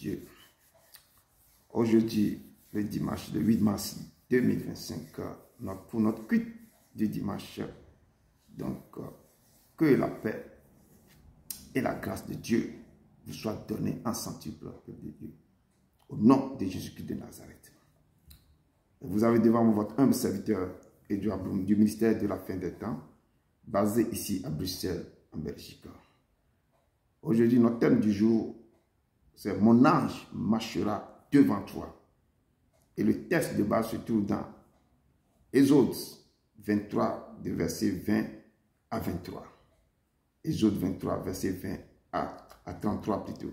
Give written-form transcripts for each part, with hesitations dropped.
Dieu. Aujourd'hui, le dimanche, le 8 mars 2025, pour notre culte du dimanche, donc que la paix et la grâce de Dieu vous soient données en centuple de Dieu. Au nom de Jésus-Christ de Nazareth. Vous avez devant vous votre humble serviteur, Edouard Blum, du ministère de la fin des temps, basé ici à Bruxelles, en Belgique. Aujourd'hui, notre thème du jour, c'est « Mon ange marchera devant toi ». Et le texte de base se trouve dans Exode 23, de verset 20 à 23. Exode 23, verset 20 à 33 plutôt.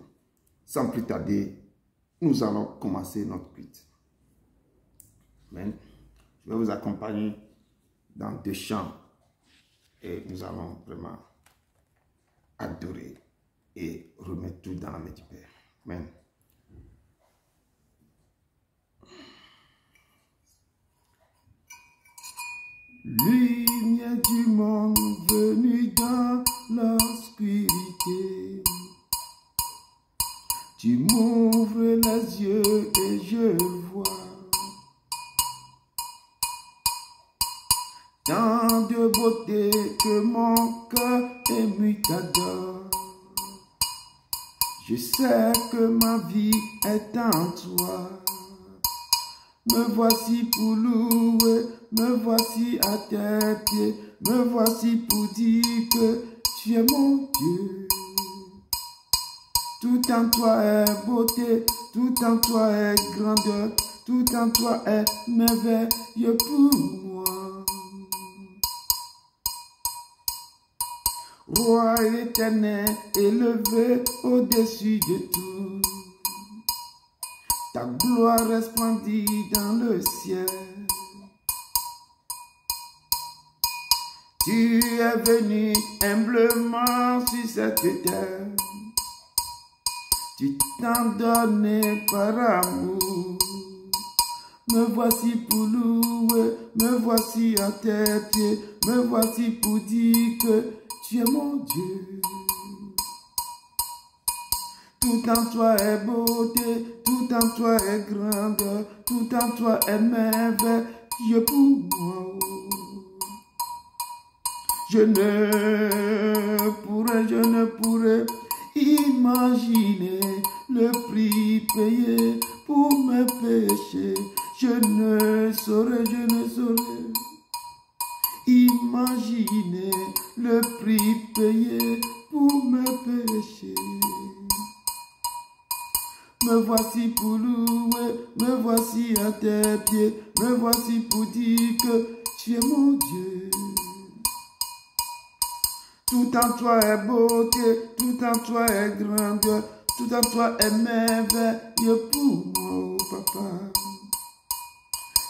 Sans plus tarder, nous allons commencer notre culte. Amen. Je vais vous accompagner dans 2 chants et nous allons vraiment adorer et remettre tout dans la main du Père. Amen. Lumière du monde venue dans l'obscurité, tu m'ouvres les yeux et je vois tant de beauté que mon cœur ému t'adore. Je sais que ma vie est en toi. Me voici pour louer, me voici à tes pieds, me voici pour dire que tu es mon Dieu. Tout en toi est beauté, tout en toi est grandeur, tout en toi est merveilleux pour moi. Roi éternel, élevé au-dessus de tout, ta gloire resplendit dans le ciel. Tu es venu humblement sur cette terre. Tu t'en donné par amour. Me voici pour louer, me voici à tes pieds, me voici pour dire que tu es mon Dieu. Tout en toi est beauté, tout en toi est grandeur, tout en toi est merveilleux pour moi. Je ne pourrais imaginer le prix payé pour mes péchés. Je ne saurais imaginer le prix payé pour mes péchés. Me voici pour louer, me voici à tes pieds, me voici pour dire que tu es mon Dieu. Tout en toi est beauté, tout en toi est grandeur, tout en toi est merveilleux pour moi, papa.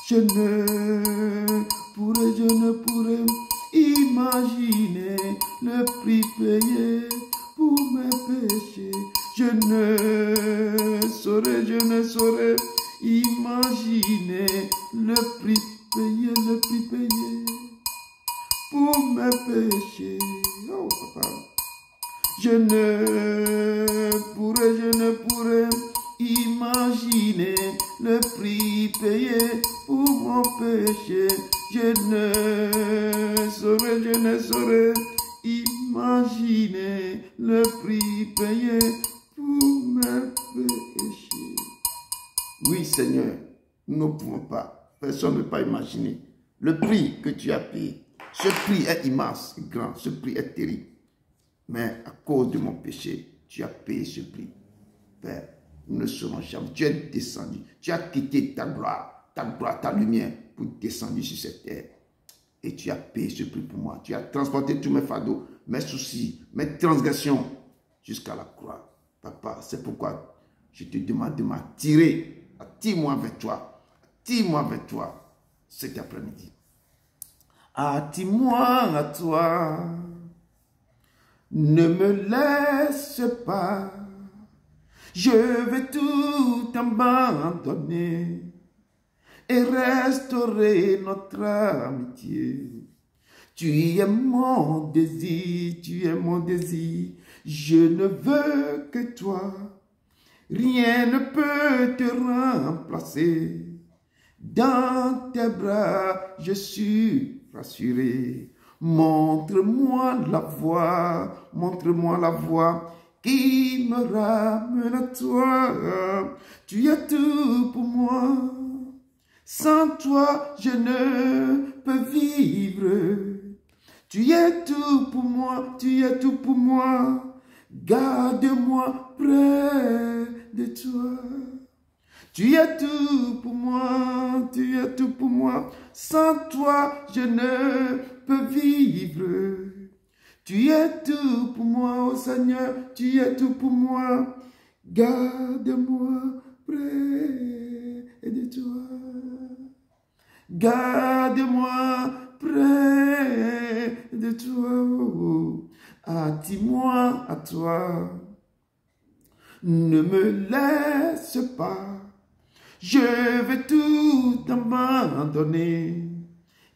Je ne pourrais imaginer le prix payé pour mes péchés. Je ne saurais imaginer le prix payé pour mes péchés. Oh, papa. Je ne pourrais imaginer le prix payé pour mon péché. Je ne saurais imaginer le prix payé pour mes péchés. Oui, Seigneur, nous ne pouvons pas. Personne ne peut pas imaginer le prix que tu as payé. Ce prix est immense, grand, ce prix est terrible. Mais à cause de mon péché, tu as payé ce prix. Père, nous ne serons jamais. Tu es descendu. Tu as quitté ta gloire, ta lumière pour descendre sur cette terre. Et tu as payé ce prix pour moi. Tu as transporté tous mes fardeaux, mes soucis, mes transgressions jusqu'à la croix. Papa, c'est pourquoi je te demande de m'attirer. Attire-moi vers toi. Attire-moi vers toi cet après-midi. Attire-moi à toi. Ne me laisse pas. Je vais tout abandonner et restaurer notre amitié. Tu es mon désir, tu es mon désir. Je ne veux que toi. Rien ne peut te remplacer. Dans tes bras, je suis rassuré. Montre-moi la voie qui me ramène à toi. Tu es tout pour moi. Sans toi, je ne peux vivre. Tu es tout pour moi, tu es tout pour moi. Garde-moi près de toi. Tu es tout pour moi, tu es tout pour moi. Sans toi, je ne peux vivre. Tu es tout pour moi, oh Seigneur, tu es tout pour moi. Garde-moi près de toi. Garde-moi près de toi. Attire-moi à toi. Ne me laisse pas. Je vais tout abandonner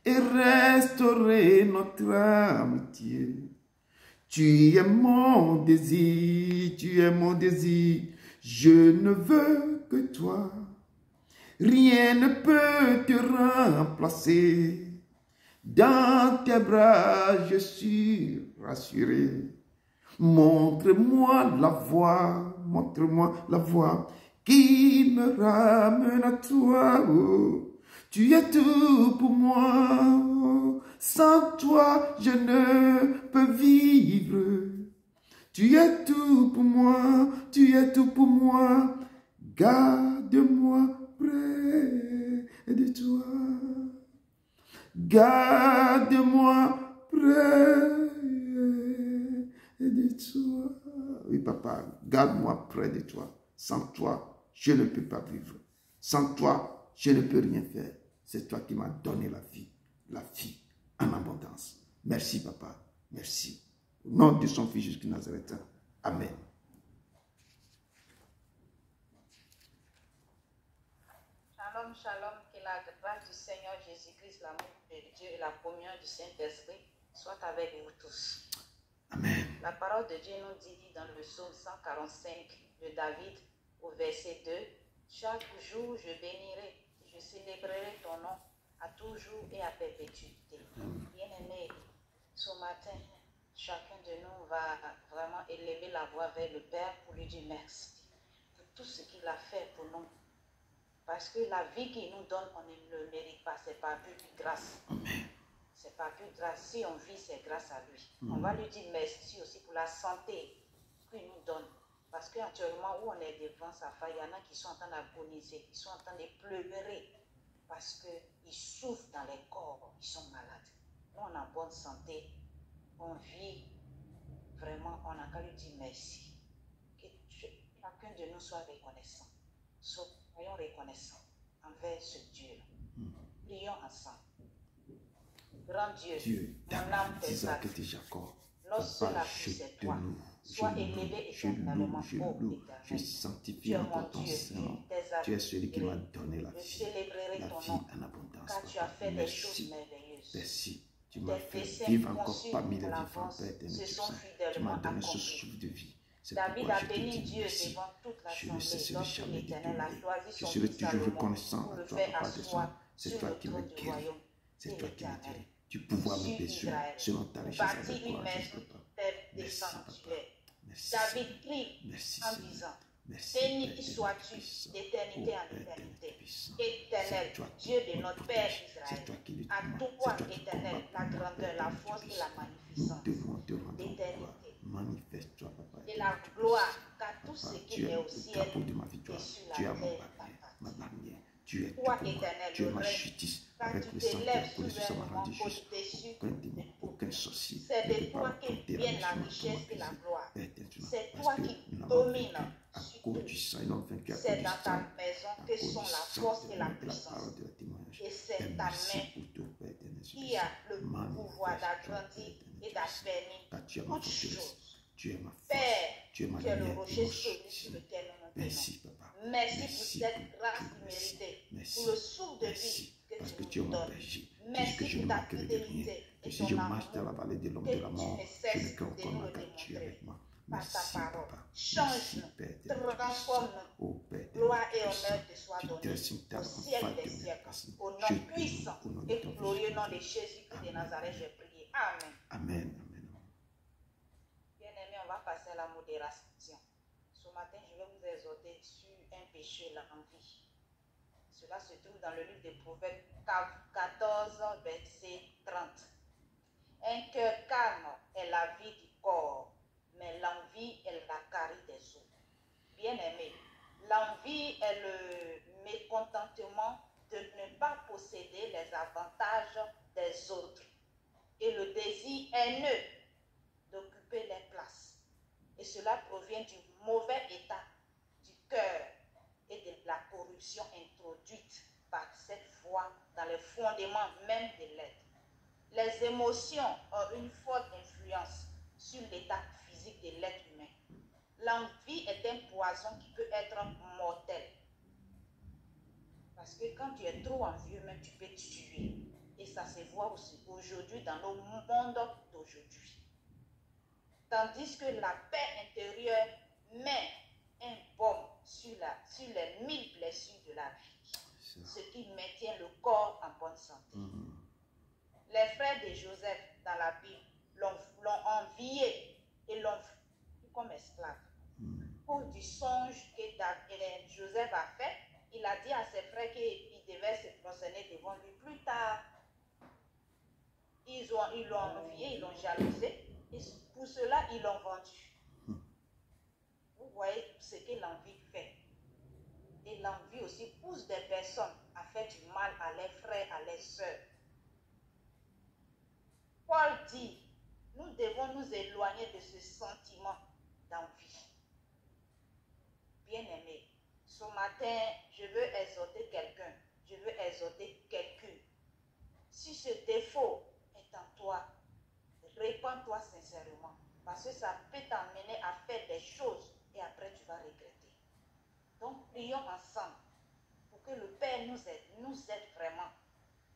et restaurer notre amitié. Tu es mon désir, tu es mon désir. Je ne veux que toi. Rien ne peut te remplacer. Dans tes bras, je suis rassuré. Montre-moi la voie qui me ramène à toi. Oh, tu es tout pour moi. Oh, sans toi, je ne peux vivre. Tu es tout pour moi, tu es tout pour moi. Garde-moi près de toi. Garde-moi près de toi. Oui, papa, garde-moi près de toi. Sans toi, je ne peux pas vivre. Sans toi, je ne peux rien faire. C'est toi qui m'as donné la vie en abondance. Merci, papa. Merci. Au nom de son Fils Jésus Nazareth. Amen. Shalom, shalom, que la grâce du Seigneur Jésus-Christ, l'amour de Dieu et la communion du Saint-Esprit soient avec vous tous. Amen. La parole de Dieu nous dit dans le psaume 145 de David au verset 2, « Chaque jour je bénirai, je célébrerai ton nom à toujours et à perpétuité. » Bien-aimé, ce matin, chacun de nous va vraiment élever la voix vers le Père pour lui dire merci pour tout ce qu'il a fait pour nous. Parce que la vie qu'il nous donne, on ne le mérite pas, c'est pas plus grâce. Amen. C'est pas plus grâce. Si on vit, c'est grâce à lui. On va lui dire merci aussi pour la santé qu'il nous donne. Parce qu'actuellement, où on est devant sa faille, il y en a qui sont en train d'agoniser, ils sont en train de pleurer parce qu'ils souffrent dans les corps, ils sont malades. Nous, on est en bonne santé, on vit vraiment, on a qu'à lui dire merci. Que chacun de nous soit reconnaissant. Soyons reconnaissants envers ce Dieu. Prions ensemble. Grand Dieu, mon âme t'exalte. Notre seul appui, c'est toi. Sois élevé éternellement, ô Éternel. Je sanctifie encore ton Saint-Nom. Tu es celui qui m'a donné la vie en abondance. Car tu as fait des choses merveilleuses. Merci. Tu m'as fait vivre encore parmi les vivants, Père éternel. Tu m'as donné ce souffle de vie. David a béni Dieu devant toute l'assemblée. Lorsque l'Éternel a choisi son fils Salomon pour le faire asseoir sur le trône du royaume. C'est toi qui m'as guéri. Tu pouvoir me déçu selon ta richesse avec toi. David prie en disant, béni sois-tu d'éternité en éternité. Éternel, Dieu de notre Père Israël, à toi, Éternel, la grandeur, la force et la magnificence d'éternité. Manifeste-toi, papa. Et la gloire, car tout ce qui est au ciel et sur la terre. Ma bannière. Tu es toi, Éternel, tu es ma justice. Avec le sang pour le ça m'a rendu juste. Aucun démon, aucun sorcier. C'est de toi que vient la richesse et la gloire. C'est toi qui domines sur tout. C'est dans ta maison que sont la force et la puissance. Et c'est ta main qui a le pouvoir d'agrandir et d'affermir toutes choses. Tu es ma force. Père, tu es le rocher solide sur lequel nous nous Merci, papa. Merci pour cette grâce méritée, pour le souffle de vie que tu nous donnes. Merci pour ta fidélité et si je ton marche dans la amour vallée de l'homme que de la tu mort, ne je ne cesses peux de nous reconnaître le que tu es avec démontrer. moi. par ta Merci, parole. Papa. Change-nous, Merci, Père éternel. transforme-nous. Oh, Père Gloire et éternel, honneur te soit tu donné désignes ta au enfant siècle des de siècles. merci. Au Je nom te puissant loue au nom de et ton glorieux nom de Fils. Jésus-Christ de Amen. Nazareth, j'ai prié. Amen. Amen. Amen. Bien-aimés, on va passer à la modération. Ce matin, je vais vous exhorter sur un péché, l'envie. Cela se trouve dans le livre des Proverbes 14, verset 30. Un cœur calme est la vie du corps, mais l'envie est la carie des os. Bien-aimé, l'envie est le mécontentement de ne pas posséder les avantages des autres et le désir haineux d'occuper les places. Et cela provient du mauvais état du cœur et de la corruption introduite par cette foi dans les fondements même de l'être. Les émotions ont une forte influence sur l'état physique de l'être humain. L'envie est un poison qui peut être mortel. Parce que quand tu es trop envieux, même tu peux tuer. Et ça se voit aussi aujourd'hui dans nos mondes d'aujourd'hui. Tandis que la paix intérieure met un baume sur les 1000 blessures de la vie. Ce qui maintient le corps en bonne santé. Les frères de Joseph dans la Bible l'ont envié et l'ont vu comme esclave. Pour du songe que Joseph a fait, il a dit à ses frères qu'il devait se prosterner devant lui. Plus tard, ils l'ont envié, ils l'ont jalousé, et pour cela, ils l'ont vendu. Vous voyez ce que l'envie fait. Et l'envie aussi pousse des personnes à faire du mal à leurs frères, à leurs sœurs. Paul dit, nous devons nous éloigner de ce sentiment d'envie. Bien-aimé, ce matin, je veux exhorter quelqu'un, je veux exhorter quelqu'une. Si ce défaut est en toi, répands-toi sincèrement, parce que ça peut t'amener à faire des choses et après tu vas regretter. Donc, prions ensemble pour que le Père nous aide vraiment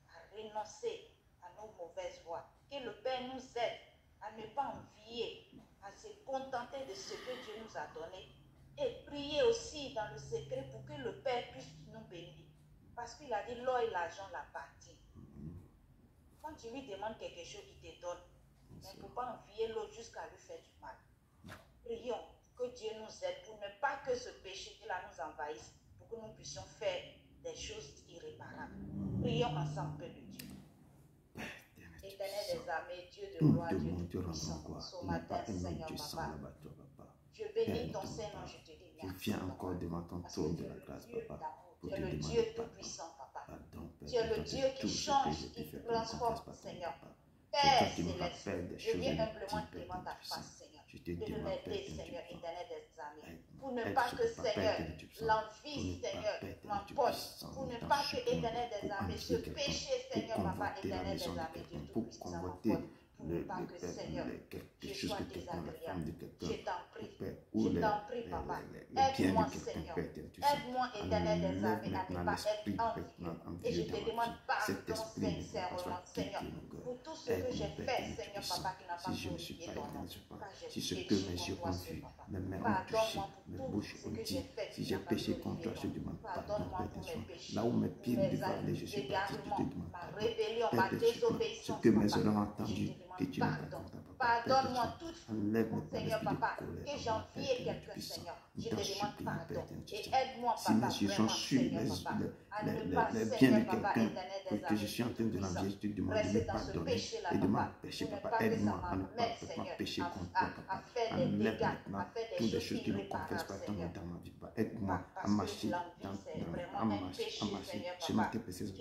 à renoncer à nos mauvaises voies. Que le Père nous aide à ne pas envier, à se contenter de ce que Dieu nous a donné. Et prier aussi dans le secret pour que le Père puisse nous bénir. Parce qu'il a dit l'or et l'argent l'appartiennent. Quand tu lui demandes quelque chose, il te donne. Mais il ne faut pas envier l'autre jusqu'à lui faire du mal. Prions que Dieu nous aide pour ne pas que ce péché-là nous envahisse, pour que nous puissions faire des choses irréparables. Prions ensemble, Père de Dieu. Éternel des armées, Dieu de gloire, Dieu de puissance, ce matin, Seigneur, Papa. Je bénis ton Saint-Nom, je te dis merci. Je viens encore devant ton trône de la grâce, Papa. Tu es le Dieu tout-puissant, Papa. Tu es le Dieu qui change, qui transforme, Seigneur. Père céleste, je viens humblement devant ta face, Seigneur. De m'aider, Seigneur, éternel des armées. Pour ne pas que, Seigneur, l'envie, Seigneur, m'emporte. Pour ne pas que, éternel des armées, ce péché, Seigneur, Papa, éternel des armées, Dieu tout-puissant, m'emporte. Pour ne pas que, Seigneur, je sois désagréable. Je t'en prie, Papa. Aide-moi, Seigneur. Aide-moi, éternel des armées, à ne pas être envieux. Et je te demande pardon sincèrement, Seigneur, pour tout ce que j'ai fait, Seigneur, Papa, qui n'a pas glorifié ton nom. Si ce que mes yeux ont vu, mes mains ont touché, mes bouches ont dit, si j'ai péché contre toi, je demande pardon, Père des soins. Là où mes pieds devaient aller, je suis parti, je te demande pardon. Père des soins, ce que mes oreilles ont entendu, que tu m'as pardonné. Pardonne-moi toute enlève mon Seigneur, Papa, que j'ai envié quelqu'un, Seigneur. Je te demande pardon. Et aide-moi, Papa, Si je vraiment, suis Seigneur, Papa, à ne pas, les biens Seigneur, de Papa, quelqu'un éternel des que je suis en train de l'envier, je te demande de me pardonner et de m'empêcher, Papa. Aide-moi à ne pas pécher contre toi, Papa. Enlève maintenant toutes les choses qui ne confessent pas ton nom dans ma vie, Papa. Aide-moi à marcher chemin tes péchés,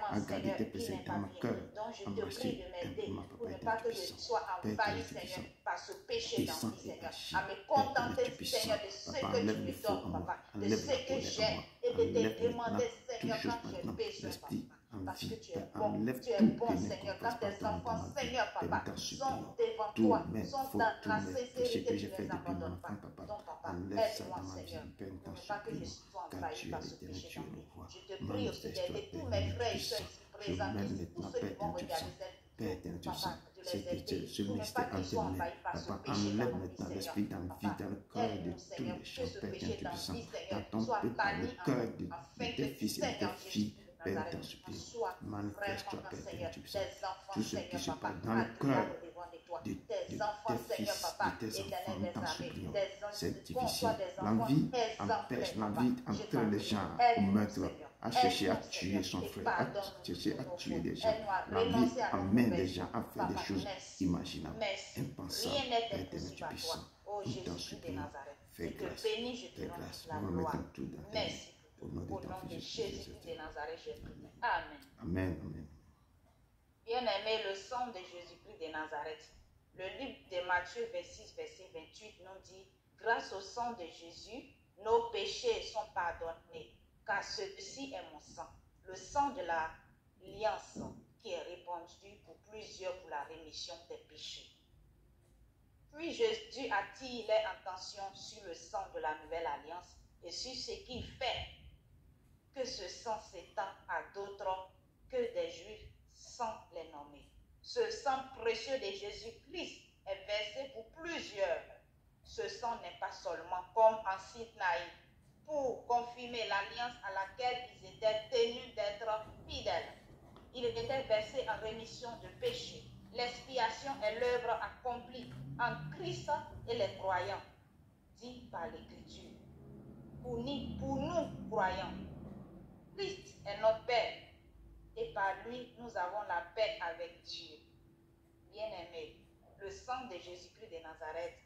à garder tes péchés dans mon cœur, à marcher simplement, Papa, pas que je sois envahi, Seigneur, par ce péché d'envie, Seigneur, à me contenter, Seigneur, de ce que tu me donnes, Papa, de ce que j'ai, et de te demander, Seigneur, quand j'ai besoin, Papa. Parce que tu es bon, Seigneur, quand tes enfants, Seigneur, Papa, sont devant toi, sont dans la sincérité, tu ne les abandonnes pas. Donc, Papa, aide-moi, Seigneur, pour ne pas que je sois envahi par ce péché d'envie. Je te prie aussi d'aider tous mes frères et soeurs ici présents, tous ceux qui vont regarder cette Père éternel, tu Papa, sens. de C'est les que aider ce pour ne ministère pas qu'ils soient entre tes mains. envahis par ce Papa, péché dans enlève nos vies, maintenant Seigneur. l'esprit d'envie Papa, dans le cœur de aide-nous, tous Seigneur, les que gens. ce Père péché éternel, tu dans puissant. vie, Seigneur, Dans ton soit peuple, dans le banni en cœur nous, afin de que tes fils et de tes Seigneur filles. Jésus de Père Nazareth, éternel, on supplie. soit Manifeste-toi, vraiment, Père éternel, Seigneur, tu puissant. des enfants, Tout ce qui Seigneur, se Papa, passe dans le agréables cœur au devant de toi, de des enfants, tes Seigneur, fils, Papa, de tes éternel enfants, nous des t'en armées, supplions. des C'est qu'on soit difficile. des enfants L'envie exemplaires, empêche, Papa. l'envie Je entraîne t'en les prie, gens au aide-nous, meurtre, Seigneur, à chercher à aide-nous, tuer Seigneur, son et frère, à pardonne-nous chercher tous à nos tuer fautes. des gens. Aide-nous à L'envie renoncer à nos amène mauvaises les gens à voies. faire des Papa, choses merci. imaginables, Merci. impensables. Rien n'est Père éternel, impossible tu à puissant. toi. Oh Nous t'en Jésus de supplions. Nazareth. Fais Je te grâce. bénis, je te Fais rends grâce. la Nous gloire. remettons tout dans tes mains. Merci. Au nom de Au ton nom de Fils Jésus Jésus. de Nazareth, je prie. Amen. Amen. Amen. Bien-aimé, le sang de Jésus-Christ de Nazareth. Le livre de Matthieu 26, verset 28 nous dit, grâce au sang de Jésus, nos péchés sont pardonnés, car ceci est mon sang, le sang de l'alliance qui est répandu pour plusieurs pour la rémission des péchés. Puis Jésus attire leur attention sur le sang de la nouvelle alliance et sur ce qui fait que ce sang s'étend à d'autres que des Juifs sans les nommer. Ce sang précieux de Jésus-Christ est versé pour plusieurs. Ce sang n'est pas seulement comme en Sinaï pour confirmer l'alliance à laquelle ils étaient tenus d'être fidèles. Il était versé en rémission de péché. L'expiation est l'œuvre accomplie en Christ et les croyants, dit par l'Écriture. Pour nous croyants, Christ est notre Père et par lui nous avons la paix avec Dieu. Bien-aimés, le sang de Jésus-Christ de Nazareth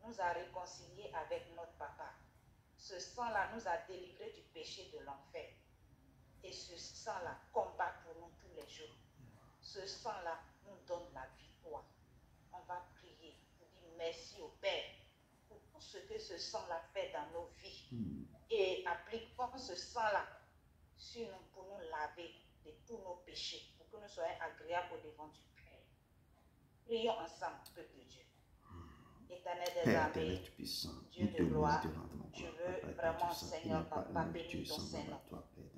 nous a réconciliés avec notre Papa. Ce sang-là nous a délivrés du péché de l'enfer. Et ce sang-là combat pour nous tous les jours. Ce sang-là nous donne la victoire. On va prier pour dire merci au Père pour tout ce que ce sang-là fait dans nos vies. Et appliquons ce sang-là sur nous pour nous laver de tous nos péchés, pour que nous soyons agréables au devant du Père. Prions ensemble, peuple de Dieu. Éternel des armées, Dieu de gloire, je veux vraiment, Seigneur, Papa, bénir ton Saint-Nom.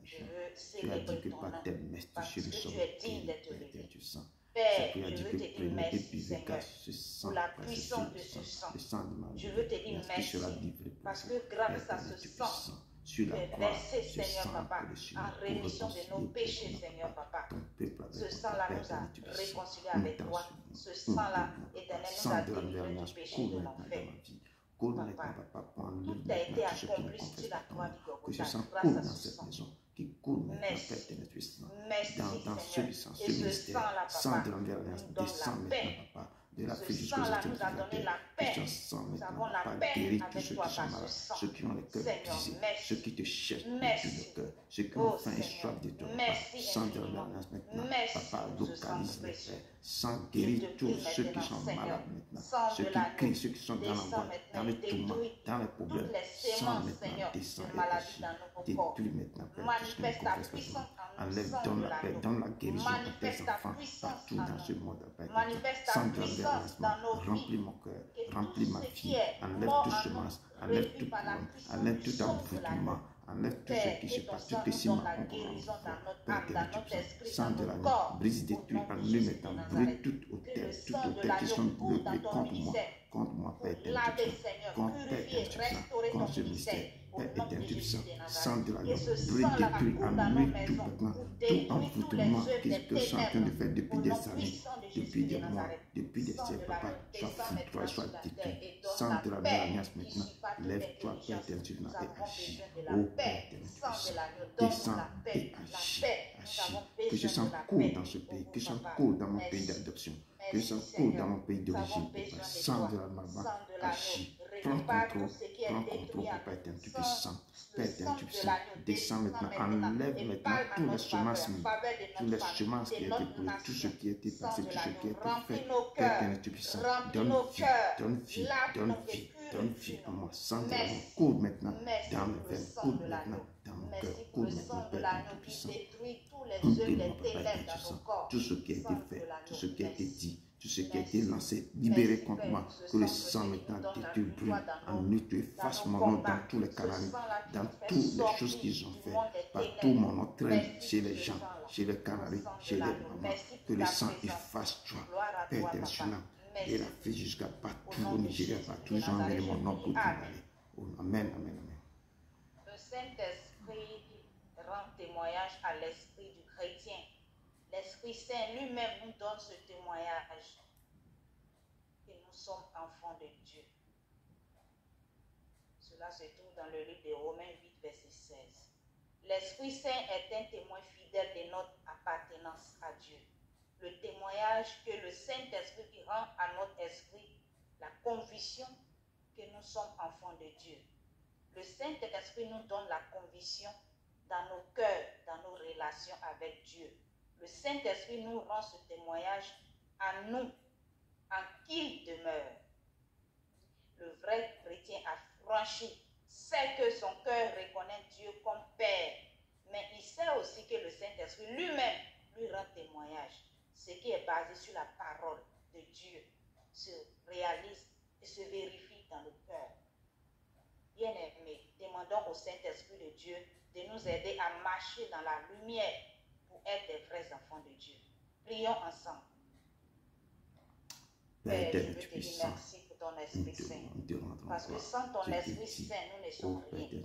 Je veux célébrer ton nom, parce que tu es digne d'être élevé. Père, je veux te dire merci, Seigneur, pour la puissance de ce sang. Je veux te dire merci, parce que grâce à ce sang, tu es versé, Seigneur Papa, en rémission de nos péchés, Seigneur Papa. Ce sang-là nous a réconciliés avec toi. Ce sang-là, éternel, nous a délivrés du péché de l'enfer. Papa, tout a été accompli sur la croix du Golgotha grâce à ce sang. Merci, Seigneur. Et ce sang-là, Papa, nous donne la paix. Ce sang-là nous a donné la paix. Nous avons la paix avec toi par ce sang. Seigneur, merci. Ceux qui te cherchent merci. de cœur, ceux qui ont faim et soif de toi, merci sans de l'alliance maintenant, merci Papa, localise les faits, sans Je guérir te tous prie ceux qui maintenant, sont Seigneur, malades maintenant, sang ceux de qui l'agneau, crient, ceux qui sont dans descends l'angoisse, maintenant dans les et tourments, détruis dans les toutes problèmes, les sans sémences, maintenant Seigneur, descends de et maladie agis, dans nos corps. détruis maintenant, Père, Manifeste ta tout ce puissance en nous, enlève, sang donne de la paix, l'agneau. donne la guérison à tes Manifeste ta enfants, puissance partout en dans ce nous. monde, Père, Manifeste ta sans de puissance dans nos remplis vies. mon cœur, Que remplis tout ma ce vie, qui est enlève mort toute en semence, nous, enlève réduit tout par la poumon, puissance enlève du tout sang de envoûtement, l'agneau. enlève tout Père, ce qui que se ton passe, sang tout que nous si donne la guérison dans notre âme, dans notre esprit, sang dans de notre l'agneau, corps. brise, Au détruis, nom de annule Jésus de maintenant, Nazareth. brûle toute Que le hôtel, toute sang de hôtel qui l'agneau sont coule dans brûlés ton contre moi, ministère. contre moi, Père Pour éternel, laver, Dieu saint, Seigneur, contre Père purifier, éternel, Dieu saint, restaurer ton contre ce ministère. ministère, Au Père nom de éternel, Dieu Jésus saint, de sang de Nazareth. l'agneau, Que ce brûle, sang-là détruis, coule dans nos annule tout maisons maintenant, pour tout détruire tous les envoûtement œuvres que des je suis en train de ténèbres. faire depuis Au des nom années, puissant de depuis Jésus de des mois, Nazareth. depuis des Sang siècles, de Papa, l'agneau, sois descends foudroyé, maintenant sois sur la terre détruit, et donne sang la de la paix alliance qui maintenant, surpasse toute lève-toi, Père intelligence. éternel, Dieu Nous saint, et avons agis, besoin de la ô paix. Père éternel, Dieu Sang de saint, l'agneau, donne-nous descends la paix. et La agis, paix. Nous agis, avons que ce besoin sang de la coule paix. dans ce pays, Oh, que ça Papa, coule dans mon merci. pays d'adoption, que Merci, ça coule Seigneur. dans mon pays Nous avons d'origine, besoin de sang toi. de la maman, Sang de agis, l'agneau. prends Répare tout contrôle, ce qui est prends détruit contrôle, à Papa éternel, tu nous. puissant, Père Le éternel, sang tu de puissant, l'agneau descends maintenant, maintenant enlève et maintenant parle à tous les notre semences faveur, mis, faveur de tous notre les famille, semences de qui étaient notre brûlées, tout ce nation. qui a été Sang passé, de tout ce qui a l'agneau, été remplis fait, nos Père cœurs, éternel, tu puissant, remplis donne nos vie, cœurs, donne vie, lave-nous donne et vie, donne vie purifie-nous. en moi, sang de l'agneau, Merci. coule maintenant Merci dans mes pour le veines, sang coule de maintenant l'agneau. dans mon cœur, Merci pour coule le maintenant, sang de Père éternel, l'agneau tu qui puissant. détruit tous les œuvres Remplis-moi, des Papa éternel, ténèbres tu dans nos sens corps. tout ce qui a été Sang de fait, l'agneau. tout ce qui a été Merci. dit, tout ce qui a été lancé, libéré contre moi, que le sang maintenant de Dieu brûle en nous, tu effaces mon nom dans tous les canaux, dans toutes les choses qu'ils ont fait, partout mon nom traîne chez les gens, chez les canaries, chez les mamans, que le sang efface toi, Père international, et la fait jusqu'à partout au Nigeria, partout, ils ont amené mon nom pour t'en aller. Amen, amen, amen. Le Saint-Esprit rend témoignage à l'esprit du chrétien. L'Esprit Saint lui-même nous donne ce témoignage que nous sommes enfants de Dieu. Cela se trouve dans le livre de Romains 8, verset 16. L'Esprit Saint est un témoin fidèle de notre appartenance à Dieu. Le témoignage que le Saint-Esprit rend à notre esprit la conviction que nous sommes enfants de Dieu. Le Saint-Esprit nous donne la conviction dans nos cœurs, dans nos relations avec Dieu. Le Saint-Esprit nous rend ce témoignage à nous, en qui il demeure. Le vrai chrétien affranchi sait que son cœur reconnaît Dieu comme Père, mais il sait aussi que le Saint-Esprit lui-même lui rend témoignage. Ce qui est basé sur la parole de Dieu se réalise et se vérifie dans le cœur. Bien-aimés, demandons au Saint-Esprit de Dieu de nous aider à marcher dans la lumière pour être des vrais enfants de Dieu. Prions ensemble. Père, je veux te dire merci pour ton Esprit Saint. Parce que sans ton Esprit Saint, nous ne sommes rien.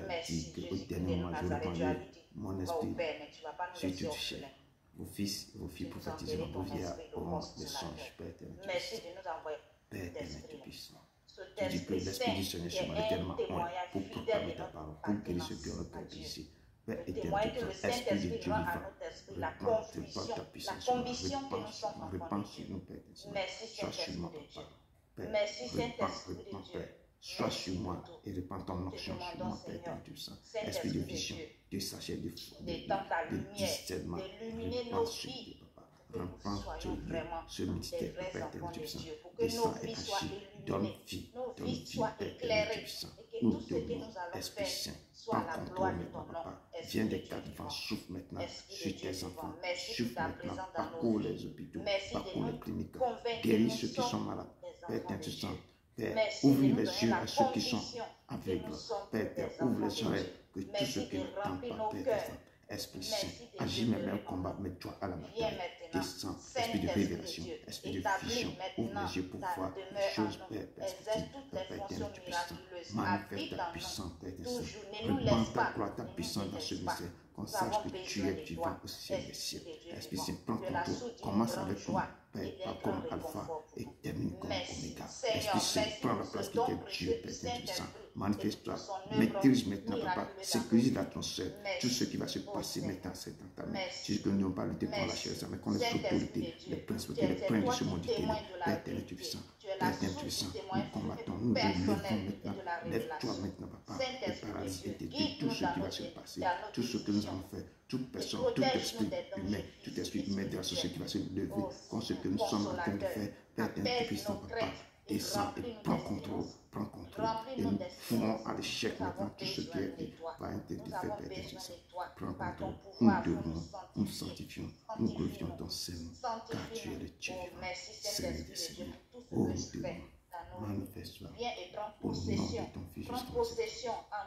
Merci, Jésus de Nazareth, tu as dit, mon va au esprit, Père, mais tu ne vas pas nous laisser orphelins. vos fils et vos filles prophétisent vos vies auront des songes, Père éternel. Merci de nous envoyer Père cet éternel, esprit. puissant. Cet Tu dis que Esprit l'Esprit du Saint Seigneur qui se est marie un tellement témoignage pour fidèle proclamer de ta notre parole, pour guérir appartenance ce cœur à repenti Dieu. ici. Père Le témoin éternel, que le Esprit de Saint-Esprit Dieu rend à vivant, notre esprit la répands conviction, ta la puissance sur moi, conviction que nous sommes enfants répands de sur Dieu. nous, Père éternel. Merci Sois sur Saint-Esprit moi, de Dieu. Papa. Père, Merci répands, Saint-Esprit de répands, Dieu. Père. Sois sur Merci moi pour tout. et répands ton Te onction sur demandons, moi, Père Seigneur, éternel, Saint. Esprit Saint-Esprit de de vision, Dieu, de sagesse, d'étendre ta de lumière, discernement, d'illuminer répands nos sur vies, tes papas. que nous Répands soyons vraiment ce des mystère, vrais Père enfants éternel, de Saint. Dieu, pour que nos Descends et vies soient agis, donne illuminées, vie, nos donne vies vie, soient Père éternel, éclairées, Saint. et que Nous tout ce te que louons, nous allons Esprit faire Saint. soit à Prends la contrôle gloire de maintenant, ton nom. Papa. Esprit Viens de des Dieu quatre vivant. vents, souffle maintenant Esprit de sur Dieu tes vivant, enfants. merci pour Souffle ta maintenant, présence dans nos parcours vies. les hôpitaux, Merci de parcours les nous cliniques. convaincre que Guéris nous ceux qui sont sommes malades. des Père enfants éternel, de Dieu. Saint. Père, Merci ouvre de nous les donner yeux la à ceux qui sont conviction que aveugles. nous sommes Père des éternel, ouvre enfants les de oreilles, Dieu. que tous Merci ceux qui de n'entendent remplir pas, nos Père cœurs. éternel, Esprit Saint, Merci de agis libérer même au combat, nos vies. mets-toi à la Viens bataille. maintenant, Descends, esprit de Saint-Esprit de révélation, Dieu, esprit de établis vision, ouvre maintenant les yeux pour ta voir les demeure choses, en nous. Père, Exerce perspective, toutes Père les éternel, fonctions tu puissant. miraculeuses. Manifeste Habite ta en puissance, Père nous. éternel. Toujours, ne nous Répands laisse ta pas, gloire, ta ne nous puissance dans ce délaisse pas. mystère, qu'on Nous sache avons que tu besoin es de vivant toi, au ciel des cieux. Esprit de Dieu Esprit vivant, Saint, prends de la contrôle. source d'une Commence grande avec joie nous, et Père, d'un pas comme grand Alpha réconfort pour et nous. termine comme Merci, Oméga. Seigneur, Esprit Saint, merci prends la pour place ce qui don t'est Dieu, précieux Père du éternel, Saint. Saint-Esprit et Manifeste-toi. pour son œuvre Maîtrise maintenant, Papa. miraculeuse dans nos Sécurise vies. l'atmosphère. Tout Merci, ce qui va se oh passer Seigneur. maintenant, c'est dans ta main. Merci. Si que nous n'avons pas lutté pour la chair, Merci. mais qu'on laisse Saint-Esprit l'autorité, de Dieu, les principautés, c'est les princes de toi ce qui monde du témoignes de la Père éternel, tu es vérité. saint. Tu es Père la éternel, tu es source saint. du Nous témoignage combattons, nous te personnel levons et maintenant. de la Lève-toi révélation. maintenant, Papa. Et Saint-Esprit de paralyse Dieu, et détruis tout guide-nous ce qui dans va se nos passer. dans nos Tout ce que nous décisions. allons faire. Toute personne, tout protège-nous esprit des dangers humain, tout physiques esprit et humain derrière ce qui spirituels. va se lever Oh, contre ce Seigneur, que nous sommes en train de consolateur, faire. Père éternel, tu apaise puissant, nos Papa. craintes et Descends et remplis-nous prends contrôle, d'espérance. prends contrôle. Et Remplis-nous nous d'espérance. ferons à l'échec Nous avons maintenant tout ce qui besoin a de été toi. par été Nous fait, avons Père éternel. besoin de toi. Prends Par ton contrôle. pouvoir, Nous faut nous devons, nous sanctifier. sanctifions, nous glorifions ton Seigneur, car tu es le Dieu Oh, vivant, merci Seigneur des Saint-Esprit de Dieu Seigneurs. pour tout Oh, ce que nous je te fais louons. dans nos vies. Manifeste-toi Viens et prends au nom possession. de ton Fils Prends Jésus-Christ. possession en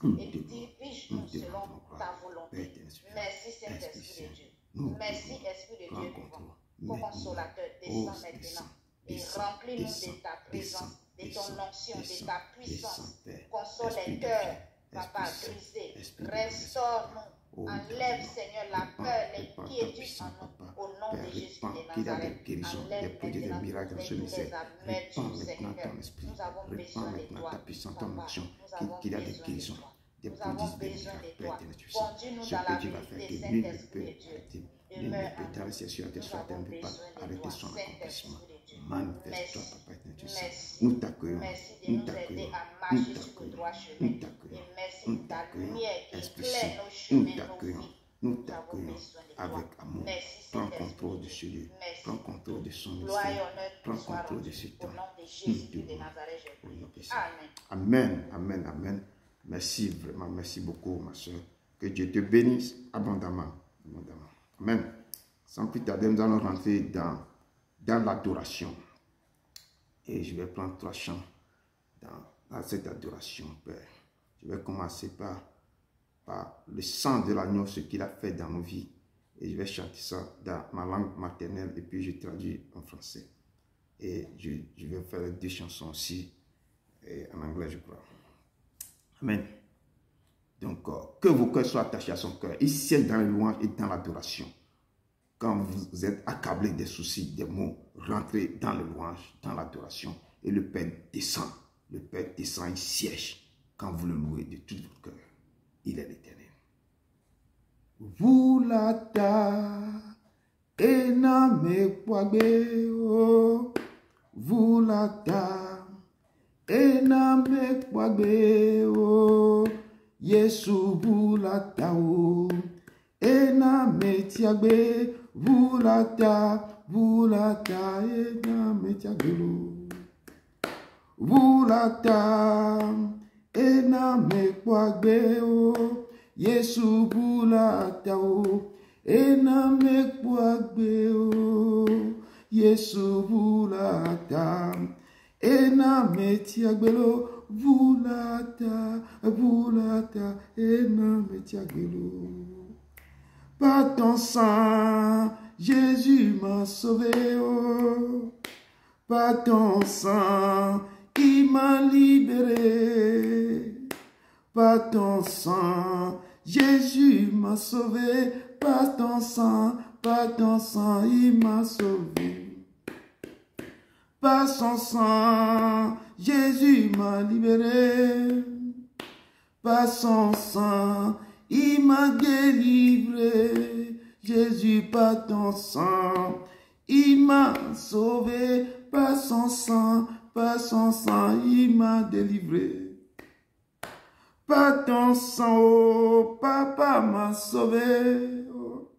Nous nous et te louons. dirige-nous Nous te selon rendons gloire. ta Père volonté. éternel, Merci Esprit Saint-Esprit de Saint, Dieu. nous te Merci louons. Esprit de Prends Dieu contrôle. vivant. Maintenant. Consolateur, Oh, descends descends, maintenant et descends, remplis-nous descends, de ta présence, de ton descends, onction, de descends, ta descends, puissance. Père. Console Esprit les de cœurs, Dieu, papa, Esprit Saint, brisés. Esprit de Restaure-nous. Oh, Enlève, Dieu, Seigneur, la répands, peur, répands ta l'inquiétude puissance, en nous. Papa. Au nom Père, de Jésus répands de qu'il a des Nazareth. guérisons, des Enlève produits, des maintenant miracles dans ce tous les ministère. Répands amertumes, maintenant Seigneur. ton esprit. Nous avons Répands besoin de maintenant toi. ta puissance, ton Papa, action, nous avons qu'il a des besoin de guérisons, toi. des Nous avons prodiges, des besoin miracles, de Père toi. éternel, tu sais. Conduis-nous Ce dans la que tu vas faire, vérité, que nul ne Saint-Esprit peut de Dieu. arrêter. Nul ne Demeure peut en t'arrêter nous. sur la terre, Nous sur la terre, avons ne peut pas besoin de arrêter toi, son accomplissement. Saint-Esprit de Dieu. Manifeste-toi, Merci. Papa éternel, tu sais. Merci. Nous t'accueillons, Merci de nous nous aider t'accueillons, à nous marcher sur le droit t'accueillons, chemin. nous t'accueillons, Et merci nous pour ta t'accueillons, lumière qui Esprit éclaire Saint, nos nous chemins, nos t'accueillons, vies. nous Nous avons t'accueillons besoin de toi. avec amour. Merci Prends Saint-Esprit contrôle de de Dieu. ce lieu, Merci prends pour contrôle tout. de son Gloire et ministère, honneur prends soit contrôle de rendu. ce Au temps. nom de Nous Jésus te de louons. Nazareth, je Au prie. nom de Jésus. Amen. Amen, amen, amen. Merci, vraiment, merci beaucoup, ma soeur. Que Dieu te bénisse abondamment, abondamment. Amen. Sans plus tarder, nous allons rentrer dans dans l'adoration. Et je vais prendre 3 chants dans cette adoration, Père. Je vais commencer par le sang de l'agneau, ce qu'il a fait dans nos vies. Et je vais chanter ça dans ma langue maternelle et puis je traduis en français. Et je vais faire 2 chansons aussi en anglais, je crois. Amen. Donc, que vos cœurs soient attachés à son cœur. Il siège dans les louanges et dans l'adoration. Quand vous êtes accablé des soucis, des maux, rentrez dans les louanges, dans l'adoration. Et le Père descend. Le Père descend, il siège. Quand vous le louez de tout votre cœur, il est l'Éternel. Vous l'ata, ename kwagbe, vous l'ata, ename kwagbe, Yesu vous l'ata, ename tiagbe, vous l'ata, ename tiagbe, vous l'ata, ename kwagbe, Yesu bulata o, ename kwagbe o, Yesu bulata, ename tiagbelo, bulata, ename tiagbelo. Par ton sang, Jésus m'a sauvé oh, par ton sang, il m'a libéré. Par ton sang, Jésus m'a sauvé. Par ton sang, il m'a sauvé. Par son sang, Jésus m'a libéré. Par son sang, il m'a délivré. Jésus, par ton sang, il m'a sauvé. Par son sang, il m'a délivré. Par ton sang, oh, papa m'a sauvé. Oh.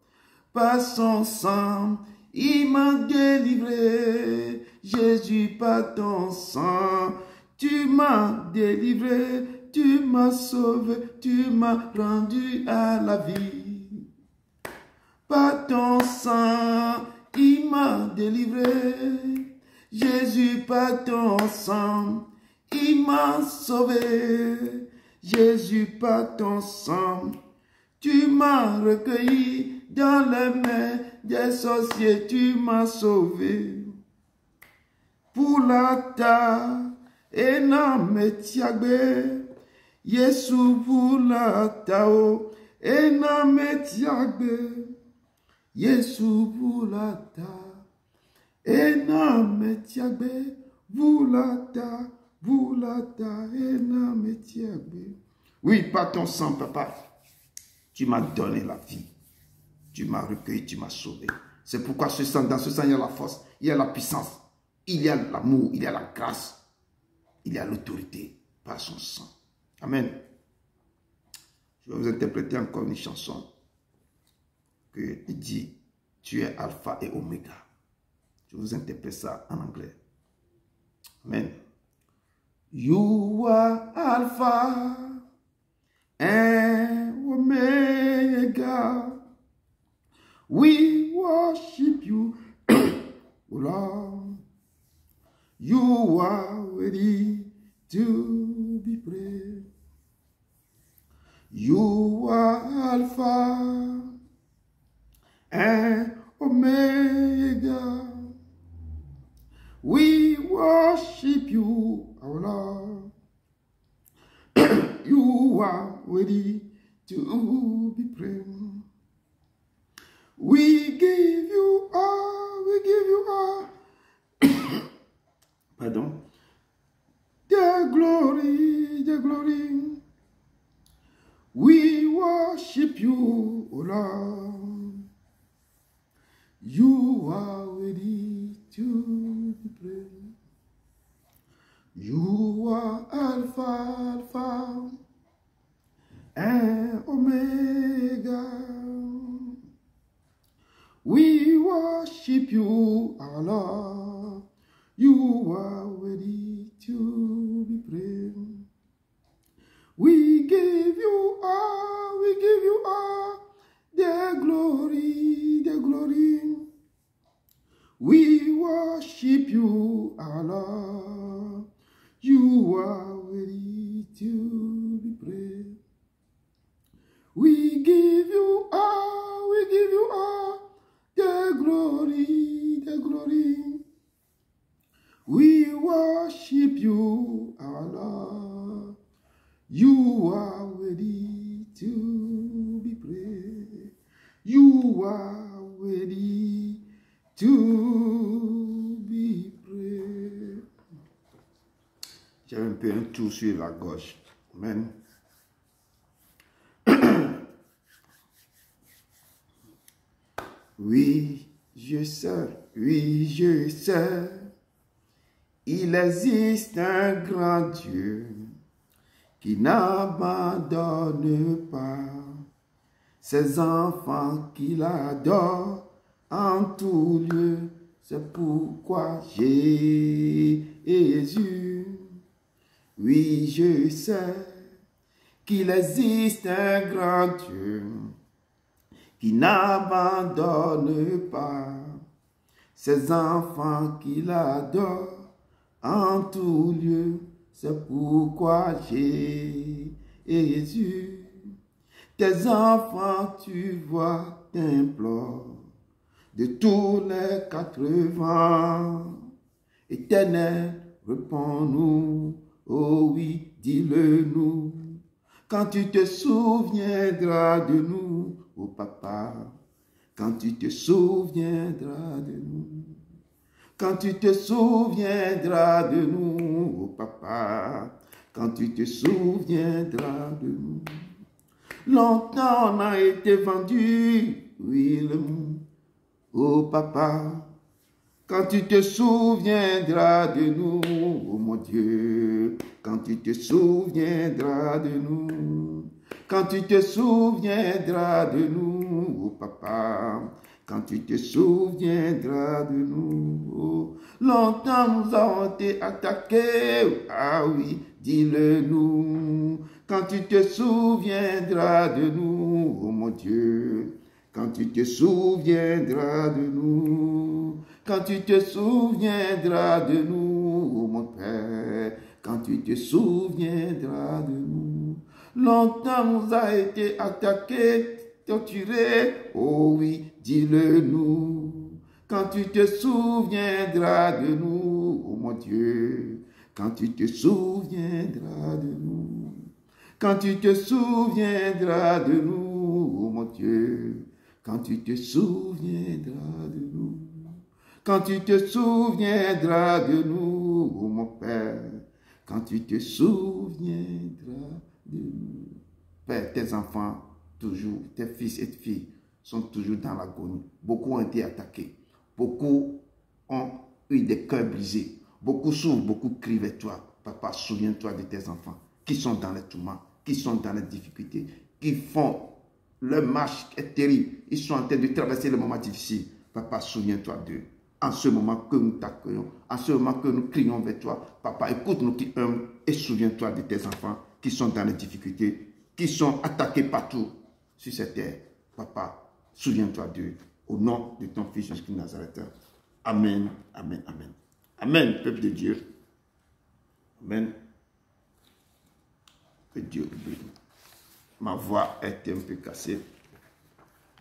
Par son sang, il m'a délivré. Jésus, par ton sang, tu m'as délivré. Tu m'as sauvé. Tu m'as rendu à la vie. Par ton sang, il m'a délivré. Jésus, par ton sang, il m'a sauvé. Jésus, par ton sang, tu m'as recueilli dans les mains des sorciers, tu m'as sauvé. Pour l'ata, ename tiagbe, Yesu pour l'ata, ename tiagbe, Yesu pour l'ata, ename tiagbe, pour l'ata. Oui, par ton sang, papa, tu m'as donné la vie. Tu m'as recueilli, tu m'as sauvé. C'est pourquoi dans ce sang, il y a la force, il y a la puissance, il y a l'amour, il y a la grâce, il y a l'autorité par son sang. Amen. Je vais vous interpréter encore une chanson qui dit « Tu es Alpha et Oméga ». Je vous interprète ça en anglais. Amen. You are Alpha and Omega. We worship you, Lord. You are worthy to be praised. You are Alpha and Omega. We worship you, our Lord. You are worthy to be praised. We give you all, pardon, the glory. We worship you, O Lord. You are worthy to be praised. You are Alpha and Omega. We worship you, our Lord. You are worthy to be praised. We give you all the glory. We worship you, our Lord. You are worthy to be praised. We give you all the glory, the glory. We worship you, our Lord. You are worthy to be praised. You are worthy to be praised. J'ai un peu un tour sur la gauche. Amen. Oui, je sais, il existe un grand Dieu qui n'abandonne pas ses enfants qu'il adore en tout lieu. C'est pourquoi Jésus, oui, je sais qu'il existe un grand Dieu qui n'abandonne pas ses enfants qu'il adore en tout lieu. C'est pourquoi Jésus, tes enfants, tu vois, t'implorent de tous les 4 vents. Éternel, réponds-nous, oh oui, dis-le-nous, quand tu te souviendras de nous, oh papa, quand tu te souviendras de nous, quand tu te souviendras de nous, oh papa, quand tu te souviendras de nous. Longtemps on a été vendu, oui, le monde, oh papa, quand tu te souviendras de nous, oh mon Dieu, quand tu te souviendras de nous, quand tu te souviendras de nous, oh papa, quand tu te souviendras de nous, oh, longtemps nous avons été attaqués, ah oui, dis-le-nous, quand tu te souviendras de nous, oh mon Dieu, quand tu te souviendras de nous, quand tu te souviendras de nous, oh mon Père, quand tu te souviendras de nous. Longtemps nous a été attaqués, torturés, oh oui, dis-le-nous. Quand tu te souviendras de nous, oh mon Dieu, quand tu te souviendras de nous. Quand tu te souviendras de nous, oh mon Dieu, quand tu te souviendras de nous. Quand tu te souviendras de nous, oh mon Père, quand tu te souviendras de nous. Père, tes enfants, toujours, tes fils et tes filles sont toujours dans l'agonie. Beaucoup ont été attaqués. Beaucoup ont eu des cœurs brisés. Beaucoup souffrent, beaucoup crient vers toi. Papa, souviens-toi de tes enfants qui sont dans les tourments, qui sont dans les difficultés, qui font leur marche est terrible. Ils sont en train de traverser le moment difficile. Papa, souviens-toi d'eux. En ce moment que nous t'accueillons, en ce moment que nous crions vers toi, papa, écoute-nous qui humbles et souviens-toi de tes enfants qui sont dans les difficultés, qui sont attaqués partout sur cette terre. Papa, souviens-toi d'eux. Au nom de ton Fils Jésus-Christ de Nazareth. Amen, amen, amen. Amen, peuple de Dieu. Amen. Que Dieu bénisse. Ma voix est un peu cassée.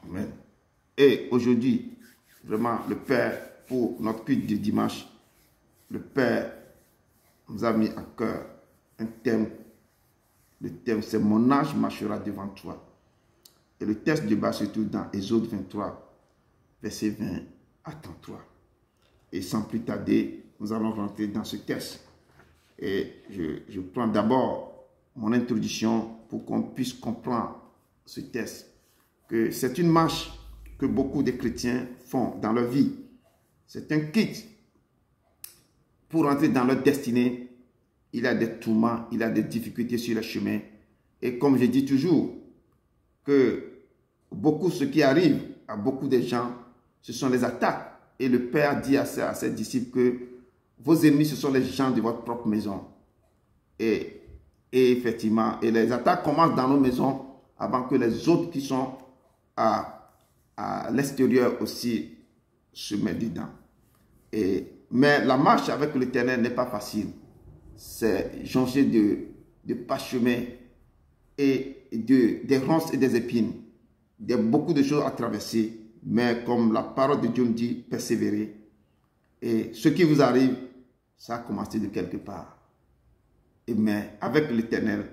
Amen. Et aujourd'hui, vraiment, le Père, pour notre culte de dimanche, le Père nous a mis à cœur un thème. Le thème, c'est « Mon âge marchera devant toi ». Et le texte de base se trouve dans Exode 23, verset 20 à 33. Et sans plus tarder, nous allons rentrer dans ce texte. Et je prends d'abord mon introduction pour qu'on puisse comprendre ce texte. Que c'est une marche que beaucoup de chrétiens font dans leur vie. C'est un kit pour entrer dans leur destinée. Il y a des tourments, il y a des difficultés sur le chemin. Et comme je dis toujours, que beaucoup ce qui arrive à beaucoup de gens, ce sont les attaques. Et le Père dit à ses disciples que vos ennemis, ce sont les gens de votre propre maison. Et effectivement, et les attaques commencent dans nos maisons avant que les autres qui sont à l'extérieur aussi se mettent dedans. Mais la marche avec l'Éternel n'est pas facile. C'est changer de parchemin et des ronces et des épines. Il y a beaucoup de choses à traverser. Mais comme la parole de Dieu me dit, persévérer. Et ce qui vous arrive, ça a commencé de quelque part. Mais avec l'Éternel,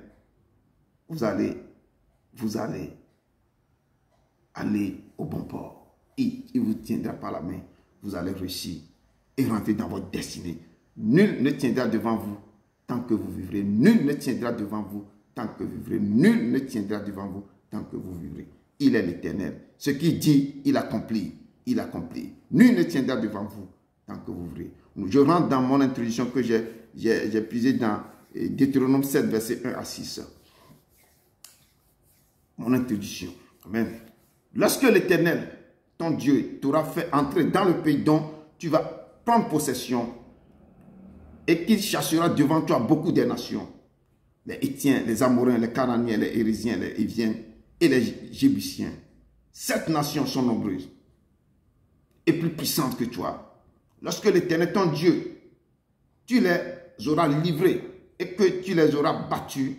vous allez aller au bon port. Il vous tiendra par la main. Vous allez réussir et rentrer dans votre destinée. Nul ne tiendra devant vous tant que vous vivrez. Nul ne tiendra devant vous tant que vous vivrez. Nul ne tiendra devant vous tant que vous vivrez. Il est l'Éternel. Ce qu'il dit, il accomplit. Il accomplit. Nul ne tiendra devant vous tant que vous vivrez. Je rentre dans mon introduction que j'ai puisé dans Deutéronome 7, verset 1 à 6. Mon introduction. Amen. Lorsque l'Éternel, ton Dieu, t'aura fait entrer dans le pays dont tu vas prendre possession et qu'il chassera devant toi beaucoup des nations, les Hétiens, les Amoréens, les Cananéens, les Érisiens, les Hiviens et les Jébusiens. 7 nations sont nombreuses et plus puissantes que toi. Lorsque l'Éternel, ton Dieu, tu les auras livrés et que tu les auras battus,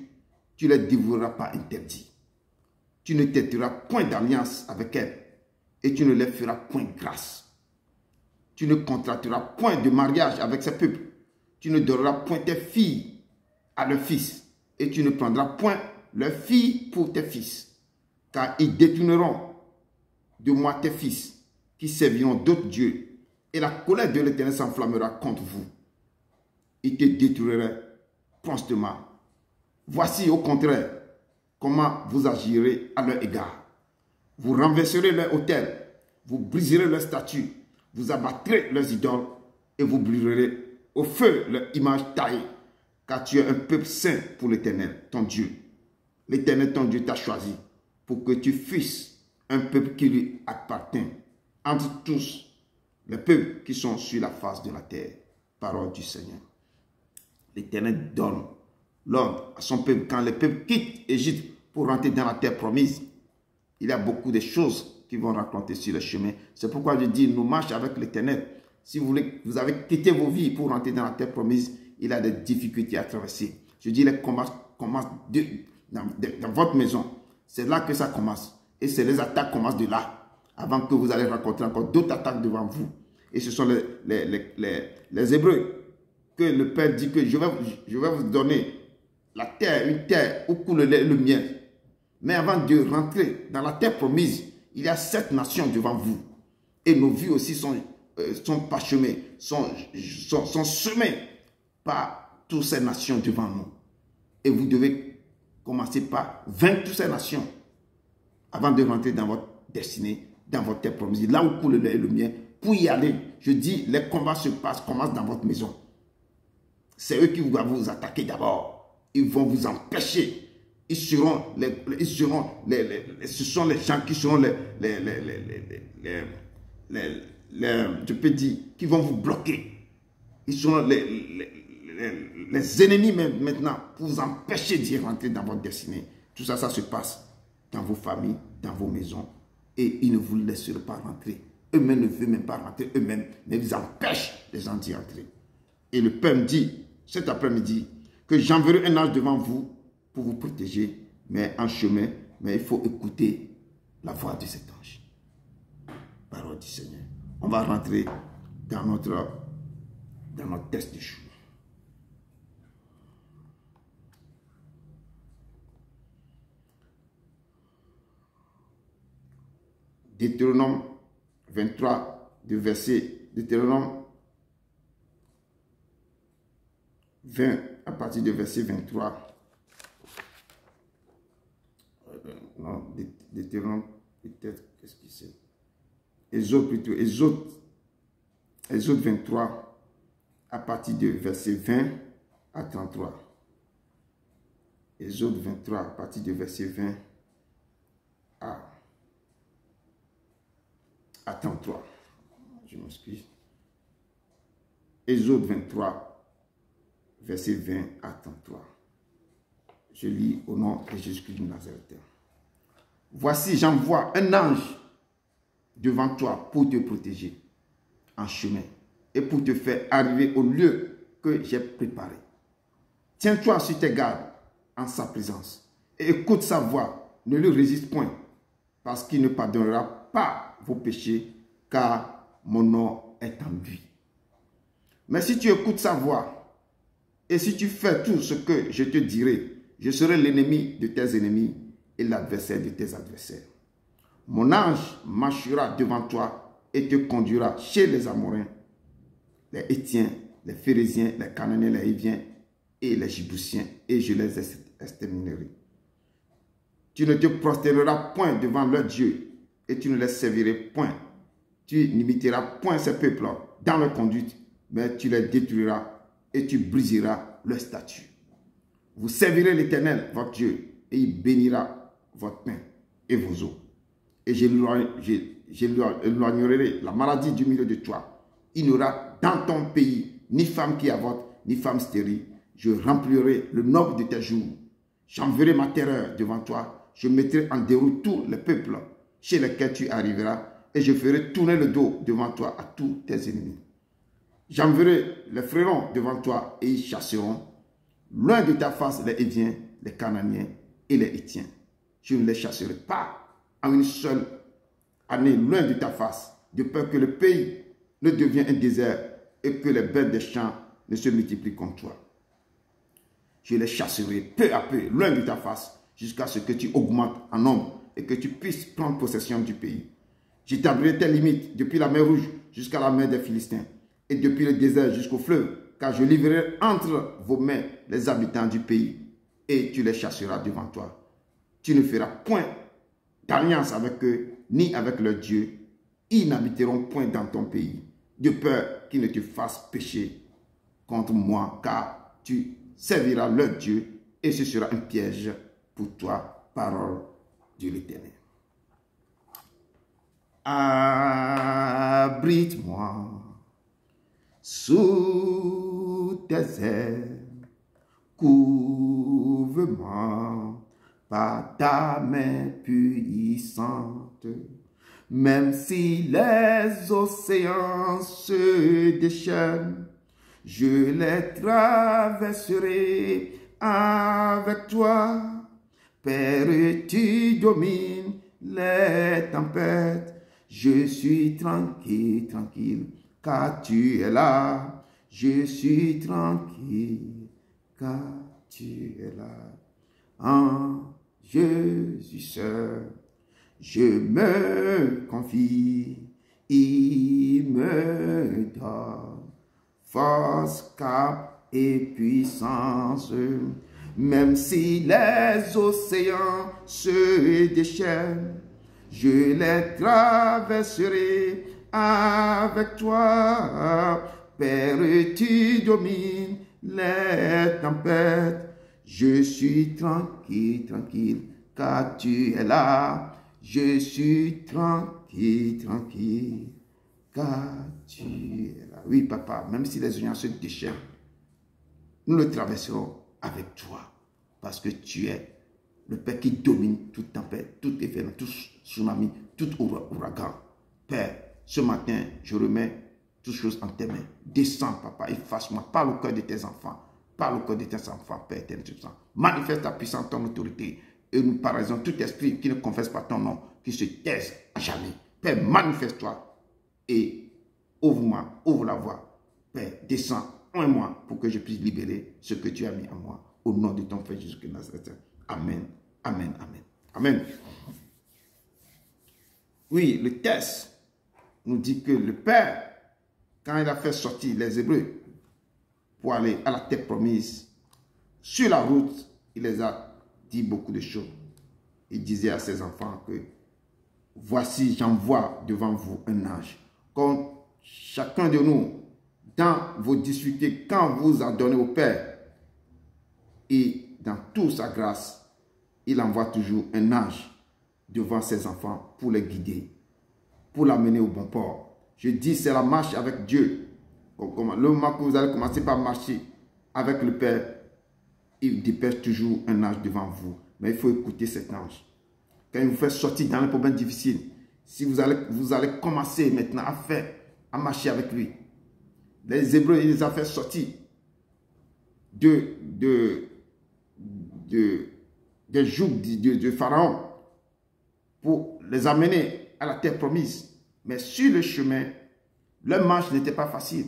tu les dévoreras pas interdits. Tu ne t'éteras point d'alliance avec elles et tu ne les feras point grâce. Tu ne contracteras point de mariage avec ces peuples. Tu ne donneras point tes filles à leurs fils et tu ne prendras point leurs filles pour tes fils. Car ils détourneront de moi tes fils qui serviront d'autres dieux et la colère de l'Éternel s'enflammera contre vous. Ils te détruiraient promptement. Voici au contraire comment vous agirez à leur égard. Vous renverserez leurs autels, vous briserez leurs statues, vous abattrez leurs idoles et vous brûlerez au feu leurs images taillées, car tu es un peuple saint pour l'Éternel, ton Dieu. L'Éternel, ton Dieu, t'a choisi pour que tu fusses un peuple qui lui appartient entre tous les peuples qui sont sur la face de la terre. Parole du Seigneur. L'Éternel donne l'ordre à son peuple quand le peuple quitte Égypte pour rentrer dans la terre promise. Il y a beaucoup de choses qui vont raconter sur le chemin. C'est pourquoi je dis, nous marchons avec l'Éternel. Si vous avez quitté vos vies pour rentrer dans la terre promise, il y a des difficultés à traverser. Je dis, les combats commencent dans votre maison. C'est là que ça commence. Et c'est les attaques commencent de là. Avant que vous allez rencontrer encore d'autres attaques devant vous. Et ce sont les Hébreux que le Père dit que je vais vous donner la terre, une terre où coule le lait et le miel. Mais avant de rentrer dans la terre promise, il y a 7 nations devant vous. Et nos vies aussi sont parchemées, sont semées par toutes ces nations devant nous. Et vous devez commencer par vaincre toutes ces nations avant de rentrer dans votre destinée, dans votre terre promise. Là où coule le lait et le miel, pour y aller, je dis, les combats commencent dans votre maison. C'est eux qui vont vous attaquer d'abord. Ils vont vous empêcher. Ce sont les gens qui seront je peux dire, qui vont vous bloquer. Ils seront les ennemis maintenant pour vous empêcher d'y rentrer dans votre destinée. Tout ça, ça se passe dans vos familles, dans vos maisons. Et ils ne vous laisseront pas rentrer. Eux-mêmes ne veulent même pas rentrer eux-mêmes, mais ils empêchent les gens d'y entrer. Et le Père me dit, cet après-midi, que j'enverrai un ange devant vous pour vous protéger, mais en chemin, mais il faut écouter la voix de cet ange. Parole du Seigneur. On va rentrer dans notre test du jour. Deutéronome 23, Deutéronome 20, à partir du verset 23. Non, Deutéronome, peut-être, qu'est-ce que c'est? Exode plutôt, Exode 23, à partir du verset 20 à 33. Exode 23, à partir du verset 20 à 33. Je m'excuse. Exode 23, verset 20 à 33. Je lis au nom de Jésus-Christ de Nazareth. Voici, j'envoie un ange devant toi pour te protéger en chemin. et pour te faire arriver au lieu que j'ai préparé. Tiens-toi sur tes gardes en sa présence et écoute sa voix, ne lui résiste point, parce qu'il ne pardonnera pas vos péchés, car mon nom est en lui. Mais si tu écoutes sa voix, et si tu fais tout ce que je te dirai, je serai l'ennemi de tes ennemis et l'adversaire de tes adversaires. Mon ange marchera devant toi et te conduira chez les Amoréens, les Hétiens, les Phérésiens, les Cananéens, les Hiviens et les Jébousiens, et je les exterminerai. Tu ne te prosterneras point devant leur Dieu, et tu ne les serviras point. Tu n'imiteras point ces peuples dans leur conduite, mais tu les détruiras et tu briseras leur statut. Vous servirez l'Éternel, votre Dieu, et il bénira votre pain et vos eaux. Et j'éloignerai la maladie du milieu de toi. Il n'y aura dans ton pays ni femme qui avorte, ni femme stérile. Je remplirai le nombre de tes jours. J'enverrai ma terreur devant toi. Je mettrai en déroute tous les peuples chez lesquels tu arriveras, et je ferai tourner le dos devant toi à tous tes ennemis. J'enverrai les frérons devant toi, et ils chasseront loin de ta face les Héviens, les Cananéens et les Hétiens. Je ne les chasserai pas en une seule année loin de ta face, de peur que le pays ne devienne un désert et que les bêtes des champs ne se multiplient contre toi. Je les chasserai peu à peu loin de ta face, jusqu'à ce que tu augmentes en nombre et que tu puisses prendre possession du pays. J'établirai tes limites depuis la mer Rouge jusqu'à la mer des Philistins, et depuis le désert jusqu'au fleuve, car je livrerai entre vos mains les habitants du pays, et tu les chasseras devant toi. Tu ne feras point d'alliance avec eux, ni avec leurs dieux. Ils n'habiteront point dans ton pays, de peur qu'ils ne te fassent pécher contre moi, car tu serviras leur Dieu, et ce sera un piège pour toi, parole de l'Éternel. Abrite-moi sous tes ailes, couvre-moi par ta main puissante, même si les océans se déchaînent, je les traverserai avec toi. Père, tu domines les tempêtes. Je suis tranquille, tranquille, car tu es là. Je suis tranquille, car tu es là. En Jésus seul, je me confie. Il me donne force, cap et puissance. Même si les océans se déchaînent, je les traverserai avec toi. Père, tu domines les tempêtes. Je suis tranquille, tranquille, car tu es là. Je suis tranquille, tranquille, car tu es là. Oui, papa, même si les océans se déchaînent, nous le traverserons avec toi, parce que tu es le Père qui domine toute tempête, tout événement, tout tsunami, tout ouragan. Père, ce matin, je remets toutes choses en tes mains. Descends, papa, efface-moi. Parle au cœur de tes enfants. Parle au cœur de tes enfants, Père éternel. Manifeste ta puissance, ton autorité. Et nous paralysons tout esprit qui ne confesse pas ton nom, qui se taise à jamais. Père, manifeste-toi et ouvre-moi, ouvre la voie. Père, descends en moi pour que je puisse libérer ce que tu as mis en moi. Au nom de ton Frère Jésus-Christ de Nazareth. Amen, amen, amen, amen. Oui, le texte nous dit que le Père, quand il a fait sortir les Hébreux pour aller à la terre promise, sur la route, il les a dit beaucoup de choses. Il disait à ses enfants que voici, j'envoie devant vous un ange. Comme chacun de nous, dans vos difficultés, quand vous en donnez au Père, et dans toute sa grâce, il envoie toujours un ange devant ses enfants pour les guider, pour l'amener au bon port. Je dis, c'est la marche avec Dieu. Le moment que vous allez commencer par marcher avec le Père, il dépêche toujours un ange devant vous. Mais il faut écouter cet ange. Quand il vous fait sortir dans les problèmes difficiles, si vous allez commencer maintenant à marcher avec lui, Les Hébreux, ils les ont fait sortir des jougs de Pharaon pour les amener à la terre promise. Mais sur le chemin, leur marche n'était pas facile.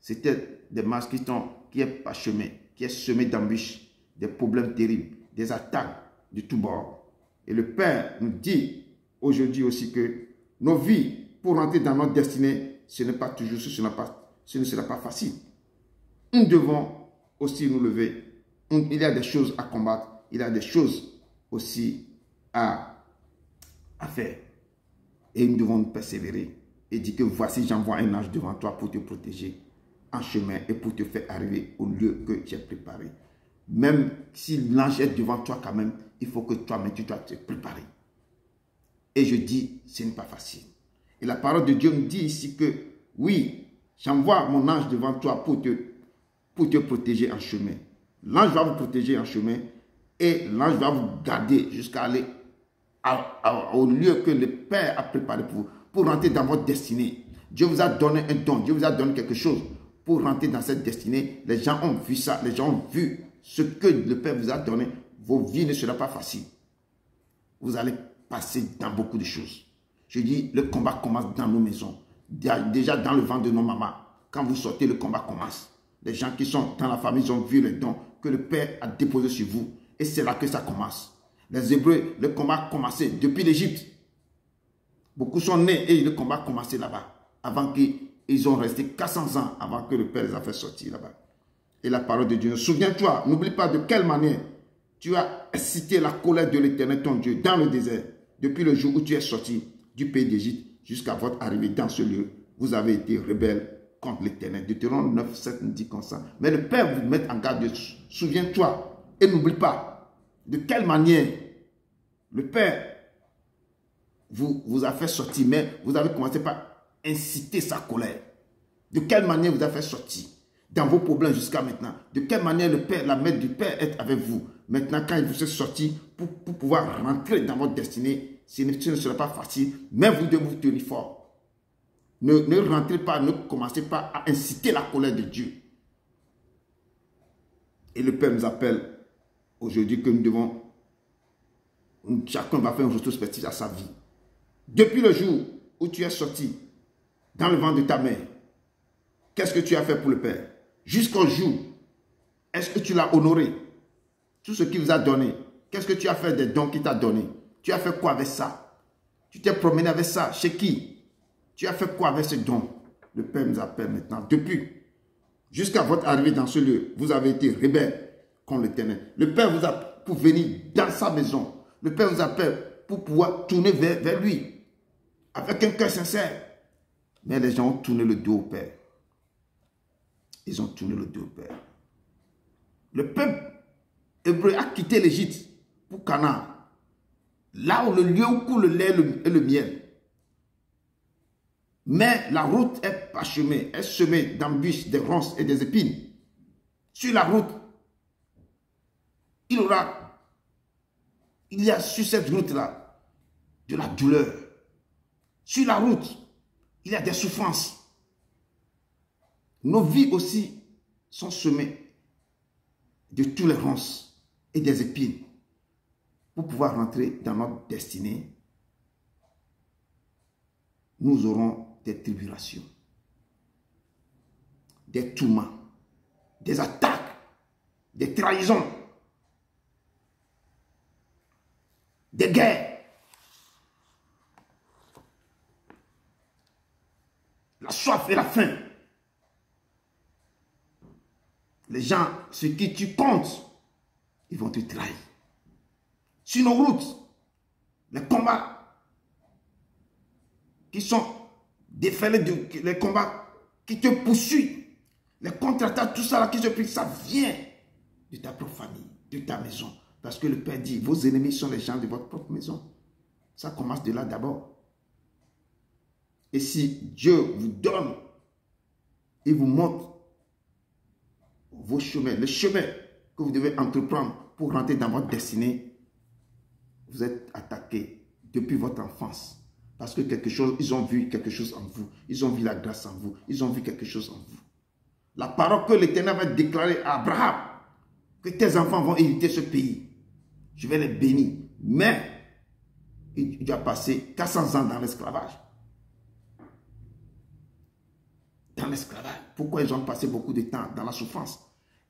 C'était des marches qui est parsemées, qui est semées d'embûches, des problèmes terribles, des attaques de tous bords. Et le Père nous dit aujourd'hui aussi que nos vies, pour entrer dans notre destinée, ce n'est pas toujours, ce ne sera pas facile. Nous devons aussi nous lever. Il y a des choses à combattre, il y a des choses aussi à faire. Et nous devons persévérer et dire que voici, j'envoie un ange devant toi pour te protéger en chemin et pour te faire arriver au lieu que tu as préparé. Même si l'ange est devant toi quand même, il faut que toi-même tu dois te préparer. Et je dis, ce n'est pas facile. Et la parole de Dieu me dit ici que oui, j'envoie mon ange devant toi pour te protéger en chemin. L'ange va vous protéger en chemin et l'ange va vous garder jusqu'à aller au lieu que le Père a préparé pour rentrer dans votre destinée. Dieu vous a donné un don, Dieu vous a donné quelque chose pour rentrer dans cette destinée. Les gens ont vu ça, les gens ont vu ce que le Père vous a donné. Vos vies ne seront pas faciles. Vous allez passer dans beaucoup de choses. Je dis, le combat commence dans nos maisons. Déjà dans le ventre de nos mamans. Quand vous sortez, le combat commence. Les gens qui sont dans la famille, ils ont vu les dons que le Père a déposés sur vous. Et c'est là que ça commence. Les Hébreux, le combat a commencé depuis l'Égypte. Beaucoup sont nés et le combat a commencé là-bas. Avant qu'ils ont resté 400 ans avant que le Père les a fait sortir là-bas. Et la parole de Dieu, souviens-toi, n'oublie pas de quelle manière tu as excité la colère de l'Éternel ton Dieu dans le désert. Depuis le jour où tu es sorti du pays d'Égypte jusqu'à votre arrivée dans ce lieu, vous avez été rebelles contre l'Éternel. Deutéronome 9, 7 nous dit comme ça. Mais le Père vous met en garde. Souviens-toi et n'oublie pas de quelle manière le Père vous a fait sortir, mais vous avez commencé par inciter sa colère. De quelle manière vous a fait sortir dans vos problèmes jusqu'à maintenant. De quelle manière le Père, la main du Père est avec vous. Maintenant, quand il vous est sorti pour pouvoir rentrer dans votre destinée, ce ne sera pas facile, mais vous devez vous tenir fort. Ne rentrez pas, ne commencez pas à inciter la colère de Dieu. Et le Père nous appelle aujourd'hui que nous devons, chacun va faire une rétrospective à sa vie. Depuis le jour où tu es sorti dans le ventre de ta mère, qu'est-ce que tu as fait pour le Père? Jusqu'au jour, est-ce que tu l'as honoré? Tout ce qu'il vous a donné, qu'est-ce que tu as fait des dons qu'il t'a donné? Tu as fait quoi avec ça? Tu t'es promené avec ça? Chez qui? Tu as fait quoi avec ce don? Le Père nous appelle maintenant. Depuis, jusqu'à votre arrivée dans ce lieu, vous avez été rebelles contre l'Éternel. Le Père vous a pour venir dans sa maison. Le Père vous appelle pour pouvoir tourner vers lui avec un cœur sincère. Mais les gens ont tourné le dos au Père. Ils ont tourné le dos au Père. Le peuple hébreu a quitté l'Égypte pour Canaan. Là où le lieu où coule le lait et le miel. Mais la route est parsemée, est semée d'embûches, des ronces et des épines. Sur la route, il y a sur cette route-là de la douleur. Sur la route, il y a des souffrances. Nos vies aussi sont semées de tous les ronces et des épines pour pouvoir rentrer dans notre destinée. Nous aurons des tribulations, des tourments, des attaques, des trahisons, des guerres, la soif et la faim. Les gens sur qui tu comptes, ils vont te trahir. Sur nos routes, les combats qui sont déferlés, les combats qui te poursuivent, les contre-attaques, tout ça là qui se prie, ça vient de ta propre famille, de ta maison. Parce que le Père dit, vos ennemis sont les gens de votre propre maison. Ça commence de là d'abord. Et si Dieu vous donne, il vous montre vos chemins, le chemin que vous devez entreprendre pour rentrer dans votre destinée, vous êtes attaqué depuis votre enfance Parce que quelque chose, ils ont vu quelque chose en vous. Ils ont vu la grâce en vous. Ils ont vu quelque chose en vous. La parole que l'Éternel va déclarer à Abraham, que tes enfants vont hériter ce pays. Je vais les bénir. Mais, il doit passer 400 ans dans l'esclavage. Dans l'esclavage. Pourquoi ils ont passé beaucoup de temps dans la souffrance?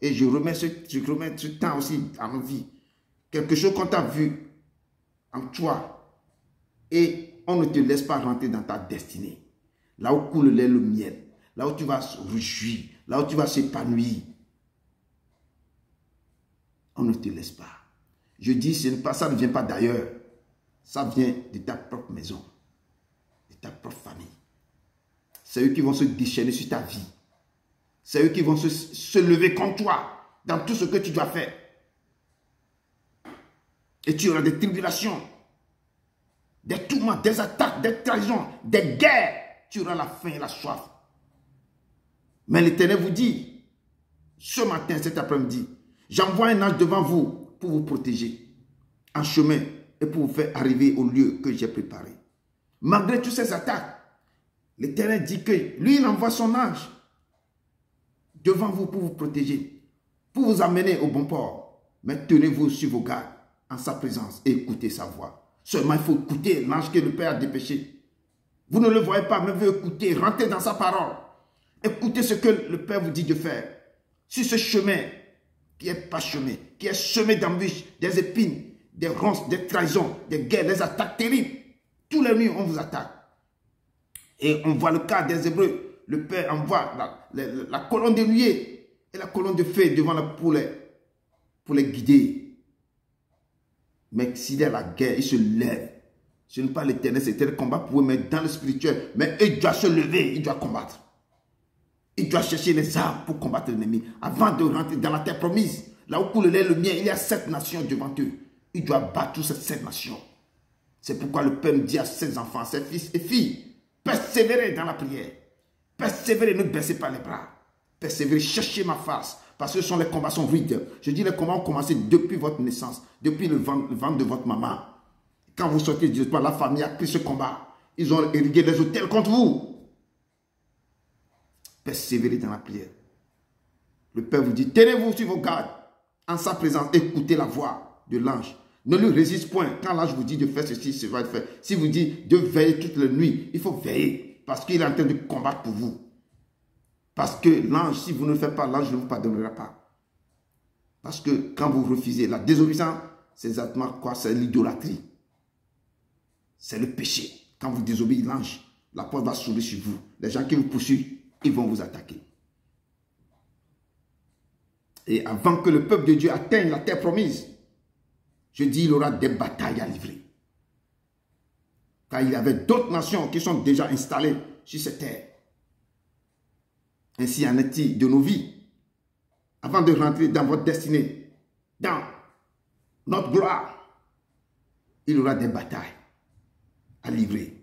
Et je remets ce temps aussi à nos vies. Quelque chose qu'on t'a vu en toi. Et on ne te laisse pas rentrer dans ta destinée. Là où coule le lait, le miel. Là où tu vas se réjouir. Là où tu vas s'épanouir. On ne te laisse pas. Je dis, ça ne vient pas d'ailleurs. Ça vient de ta propre maison. De ta propre famille. C'est eux qui vont se déchaîner sur ta vie. C'est eux qui vont se lever contre toi dans tout ce que tu dois faire. Et tu auras des tribulations, des tourments, des attaques, des trahisons, des guerres. Tu auras la faim et la soif. Mais l'Éternel vous dit, ce matin, cet après-midi, j'envoie un ange devant vous pour vous protéger en chemin et pour vous faire arriver au lieu que j'ai préparé. Malgré toutes ces attaques, l'Éternel dit que lui, il envoie son ange devant vous pour vous protéger, pour vous amener au bon port. Mais tenez-vous sur vos gardes en sa présence et écoutez sa voix. Seulement, il faut écouter l'ange que le Père a dépêché. Vous ne le voyez pas, mais vous écoutez, rentrez dans sa parole. Écoutez ce que le Père vous dit de faire. Sur ce chemin qui est parsemé, qui est semé d'embûches, des épines, des ronces, des trahisons, des guerres, des attaques terribles. Tous les nuits, on vous attaque. Et on voit le cas des Hébreux. Le Père envoie la colonne de nuée et la colonne de feu devant pour les guider. Mais s'il y a la guerre, il se lève. Ce n'est pas l'Éternel, c'est le combat pour eux, mais dans le spirituel. Mais il doit se lever, il doit combattre. Il doit chercher les armes pour combattre l'ennemi. Avant de rentrer dans la terre promise, là où coule le lait, le mien, il y a 7 nations devant eux. Il doit battre toutes ces 7 nations. C'est pourquoi le Père nous dit à ses enfants, ses fils et filles, persévérez dans la prière. Persévérez, ne baissez pas les bras. Persévérez, cherchez ma face. Parce que les combats sont rudes. Je dis, les combats ont commencé depuis votre naissance, depuis le ventre de votre maman. Quand vous sortez du l'espoir, la famille a pris ce combat. Ils ont érigé des autels contre vous. Persévérez dans la prière. Le Père vous dit, tenez-vous sur vos gardes. En sa présence, écoutez la voix de l'ange. Ne lui résiste point. Quand l'ange vous dit de faire ceci, ça va être fait. Si vous dit de veiller toute la nuit, il faut veiller. Parce qu'il est en train de combattre pour vous. Parce que l'ange, si vous ne le faites pas, l'ange ne vous pardonnera pas. Parce que quand vous refusez, la désobéissance, c'est exactement quoi? C'est l'idolâtrie. C'est le péché. Quand vous désobéissez l'ange, la porte va s'ouvrir sur vous. Les gens qui vous poursuivent, ils vont vous attaquer. Et avant que le peuple de Dieu atteigne la terre promise, je dis, il aura des batailles à livrer. Car il y avait d'autres nations qui sont déjà installées sur cette terre. Ainsi en est-il de nos vies. Avant de rentrer dans votre destinée, dans notre gloire, il y aura des batailles à livrer.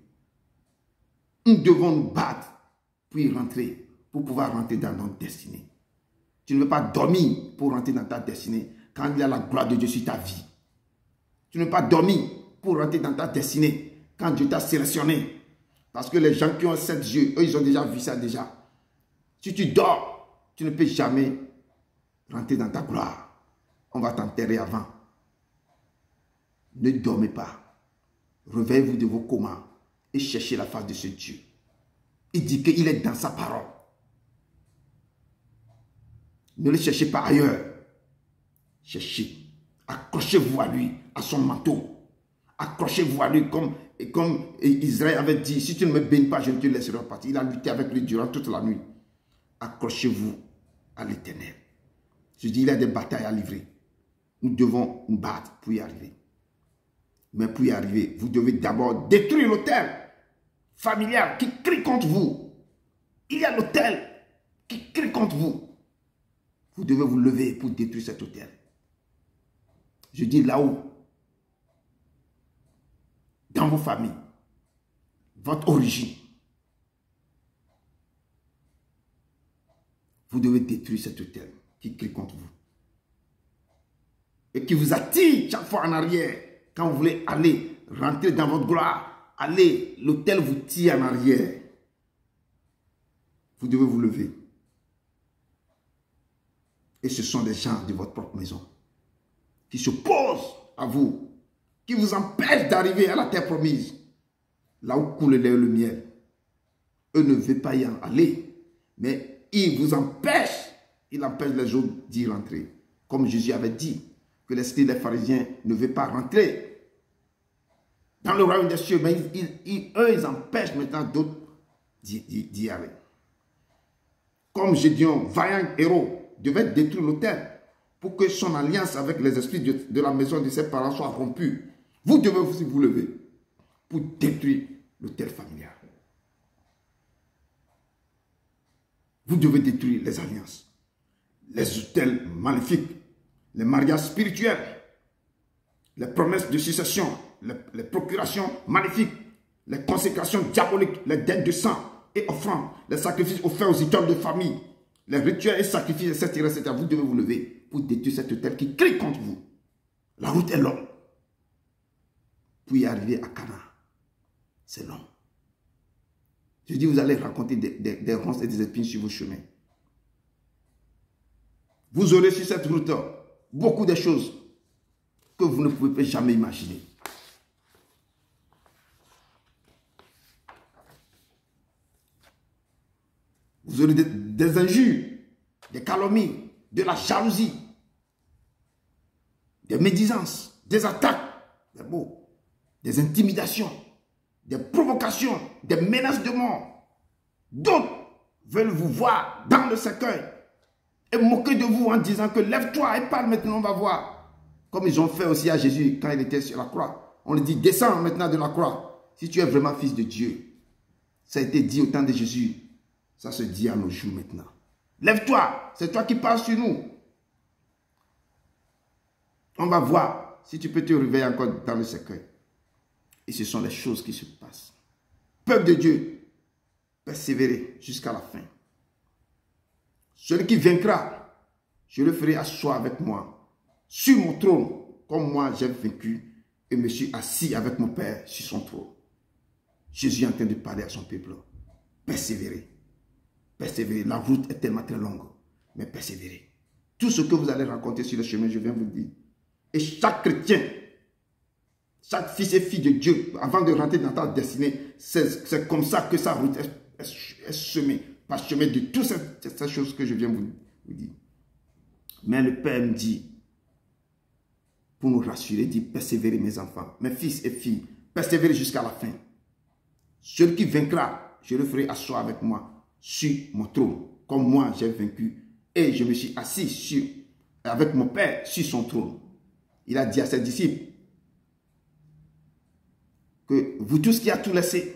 Nous devons nous battre pour y rentrer, pour pouvoir rentrer dans notre destinée. Tu ne veux pas dormir pour rentrer dans ta destinée quand il y a la gloire de Dieu sur ta vie. Tu ne veux pas dormir pour rentrer dans ta destinée quand Dieu t'a sélectionné. Parce que les gens qui ont 7 yeux, eux, ils ont déjà vu ça déjà. Si tu dors, tu ne peux jamais rentrer dans ta gloire. On va t'enterrer avant. Ne dormez pas. Réveillez-vous de vos comas et cherchez la face de ce Dieu. Il dit qu'il est dans sa parole. Ne le cherchez pas ailleurs. Cherchez. Accrochez-vous à lui, à son manteau. Accrochez-vous à lui comme Israël avait dit, si tu ne me bénis pas, je ne te laisserai partir. Il a lutté avec lui durant toute la nuit. Accrochez-vous à l'Éternel. Je dis, il y a des batailles à livrer. Nous devons nous battre pour y arriver. Mais pour y arriver, vous devez d'abord détruire l'autel familial qui crie contre vous. Il y a l'autel qui crie contre vous. Vous devez vous lever pour détruire cet autel. Je dis là-haut, dans vos familles, votre origine, vous devez détruire cet autel qui crie contre vous. Et qui vous attire chaque fois en arrière quand vous voulez aller rentrer dans votre gloire, allez, l'autel vous tire en arrière. Vous devez vous lever. Et ce sont des gens de votre propre maison qui s'opposent à vous, qui vous empêchent d'arriver à la terre promise, là où coule le lait et le miel. Eux ne veulent pas y aller, mais ils vous empêchent, ils empêchent les autres d'y rentrer. Comme Jésus avait dit, que l'esprit des pharisiens ne veut pas rentrer dans le royaume des cieux, mais eux, ils empêchent maintenant d'autres d'y aller. Comme Gédéon, vaillant héros, devait détruire l'autel pour que son alliance avec les esprits de la maison de ses parents soit rompue. Vous devez aussi vous lever pour détruire l'autel familial. Vous devez détruire les alliances, les autels maléfiques, les mariages spirituels, les promesses de succession, les procurations maléfiques, les consécrations diaboliques, les dettes de sang et offrandes, les sacrifices offerts aux idoles de famille, les rituels et sacrifices, etc., etc. Vous devez vous lever pour détruire cet autel qui crie contre vous. La route est longue. Pour y arriver à Canaan, c'est long. Je dis, vous allez rencontrer des ronces et des épines sur vos chemins. Vous aurez sur cette route beaucoup de choses que vous ne pouvez jamais imaginer. Vous aurez des injures, des calomnies, de la jalousie, des médisances, des attaques, des mots, des intimidations, des provocations, des menaces de mort. D'autres veulent vous voir dans le cercueil et moquer de vous en disant que lève-toi et parle maintenant, on va voir. Comme ils ont fait aussi à Jésus quand il était sur la croix. On lui dit, descends maintenant de la croix si tu es vraiment fils de Dieu. Ça a été dit au temps de Jésus. Ça se dit à nos jours maintenant. Lève-toi, c'est toi qui parles sur nous. On va voir si tu peux te réveiller encore dans le cercueil. Et ce sont les choses qui se passent. Peuple de Dieu, persévérez jusqu'à la fin. Celui qui vaincra, je le ferai asseoir avec moi sur mon trône, comme moi j'ai vaincu et me suis assis avec mon Père sur son trône. Jésus est en train de parler à son peuple. Persévérez. Persévérez. La route est tellement très longue, mais persévérez. Tout ce que vous allez rencontrer sur le chemin, je viens vous le dire. Et chaque chrétien, chaque fils et fille de Dieu, avant de rentrer dans ta destinée, c'est comme ça que sa route est semée, par chemin de toutes ces choses que je viens vous dire. Mais le Père me dit, pour nous rassurer, dit, persévérez mes enfants, mes fils et filles, persévérez jusqu'à la fin. Celui qui vaincra, je le ferai asseoir avec moi sur mon trône, comme moi j'ai vaincu, et je me suis assis avec mon Père sur son trône. Il a dit à ses disciples, que vous tous qui avez tout laissé,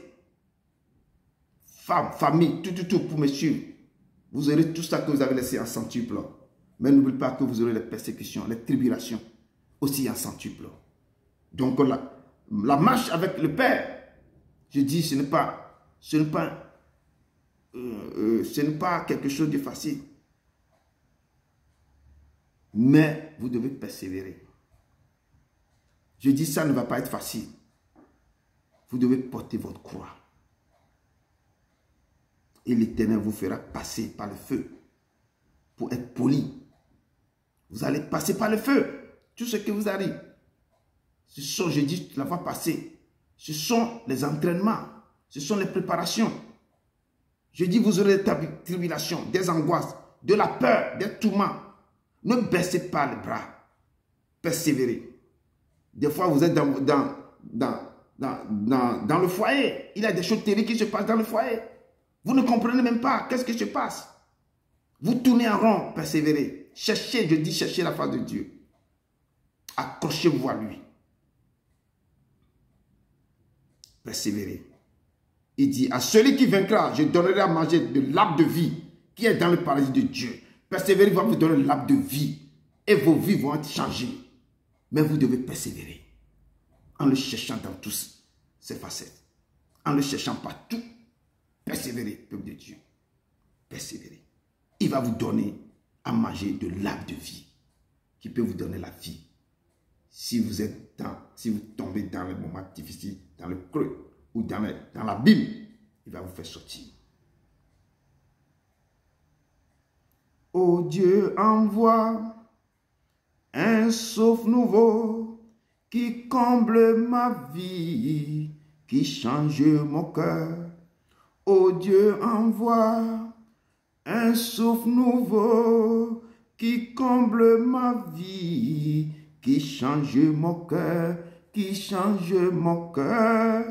femmes, famille, tout pour me suivre, vous aurez tout ça que vous avez laissé en centuple. Mais n'oubliez pas que vous aurez les persécutions, les tribulations, aussi en centuple. Donc la marche avec le Père, je dis, ce n'est pas quelque chose de facile. Mais vous devez persévérer. Je dis, ça ne va pas être facile. Vous devez porter votre croix. Et l'Éternel vous fera passer par le feu pour être poli. Vous allez passer par le feu. Tout ce que vous arrive. Ce sont, je dis, la fois passée, ce sont les entraînements. Ce sont les préparations. Je dis, vous aurez des tribulations, des angoisses, de la peur, des tourments. Ne baissez pas les bras. Persévérez. Des fois, vous êtes dans le foyer. Il y a des choses terribles qui se passent dans le foyer. Vous ne comprenez même pas qu'est-ce qui se passe. Vous tournez en rond, persévérez. Cherchez, je dis, cherchez la face de Dieu. Accrochez-vous à lui. Persévérez. Il dit, à celui qui vaincra, je donnerai à manger de l'arbre de vie qui est dans le paradis de Dieu. Persévérez, va vous donner l'arbre de vie. Et vos vies vont être changées. Mais vous devez persévérer. En le cherchant dans tous ses facettes. En le cherchant partout. Persévérez, peuple de Dieu. Persévérez. Il va vous donner à manger de l'arbre de vie. Qui peut vous donner la vie. Si vous tombez dans les moments difficiles, dans le creux, ou dans l'abîme, il va vous faire sortir. Oh Dieu, envoie un souffle nouveau qui comble ma vie, qui change mon cœur. Oh Dieu, envoie un souffle nouveau qui comble ma vie, qui change mon cœur, qui change mon cœur.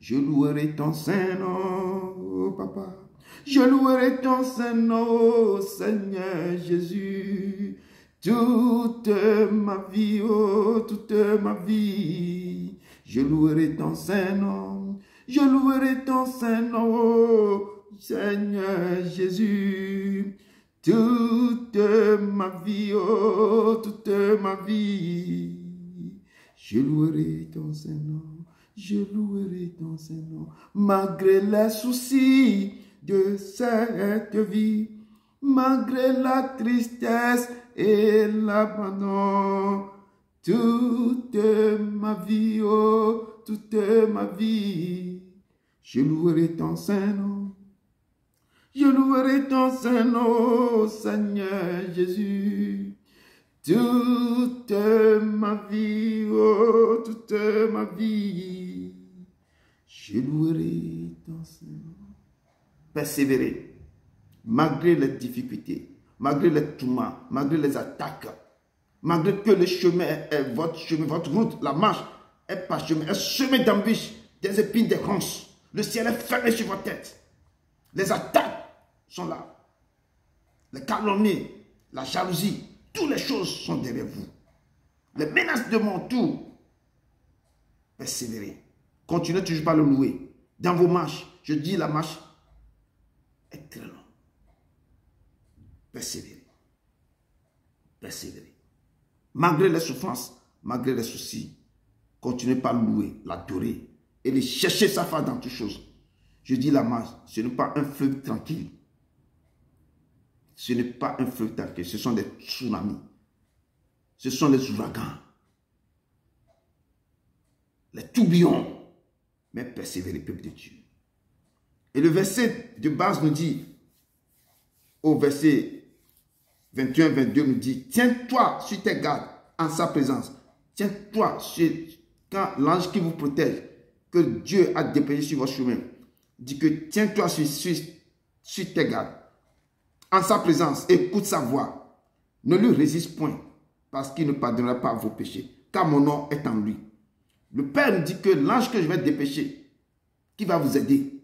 Je louerai ton Saint-Nom, oh Papa. Je louerai ton Saint-Nom, Seigneur Jésus. Toute ma vie, oh, toute ma vie. Je louerai ton Saint-Nom. Je louerai ton Saint-Nom, oh, Seigneur Jésus. Toute ma vie, oh, toute ma vie. Je louerai ton Saint-Nom. Je louerai ton Saint-Nom. Malgré les soucis de cette vie, malgré la tristesse et l'abandon, toute ma vie, oh, toute ma vie, je louerai ton Saint-Nom. Je louerai ton Saint-Nom, Seigneur Jésus. Toute ma vie, oh, toute ma vie, je louerai ton Saint-Nom. Persévérer, malgré les difficultés, malgré les tourments, malgré les attaques, malgré que le chemin est votre route, la marche est parsemée, est semée d'embûches, des épines, des ronces. Le ciel est fermé sur votre tête. Les attaques sont là. Les calomnies, la jalousie, toutes les choses sont derrière vous. Les menaces de mon tour. Persévérez. Continuez toujours par le louer. Dans vos marches, je dis la marche est très longue. Persévérez. Persévérez. Malgré les souffrances, malgré les soucis, continuez par le louer, l'adorer et chercher sa face dans toutes choses. Je dis la marche, ce n'est pas un fleuve tranquille. Ce n'est pas un fleuve tranquille, ce sont des tsunamis. Ce sont les ouragans. Les tourbillons. Mais persévérez, peuple de Dieu. Et le verset de base nous dit, au verset 21-22 nous dit, tiens-toi sur tes gardes en sa présence. Tiens-toi sur, quand l'ange qui vous protège, que Dieu a dépêché sur votre chemin, dit que tiens-toi sur tes gardes en sa présence, écoute sa voix. Ne lui résiste point, parce qu'il ne pardonnera pas vos péchés, car mon nom est en lui. Le Père nous dit que l'ange que je vais dépêcher, qui va vous aider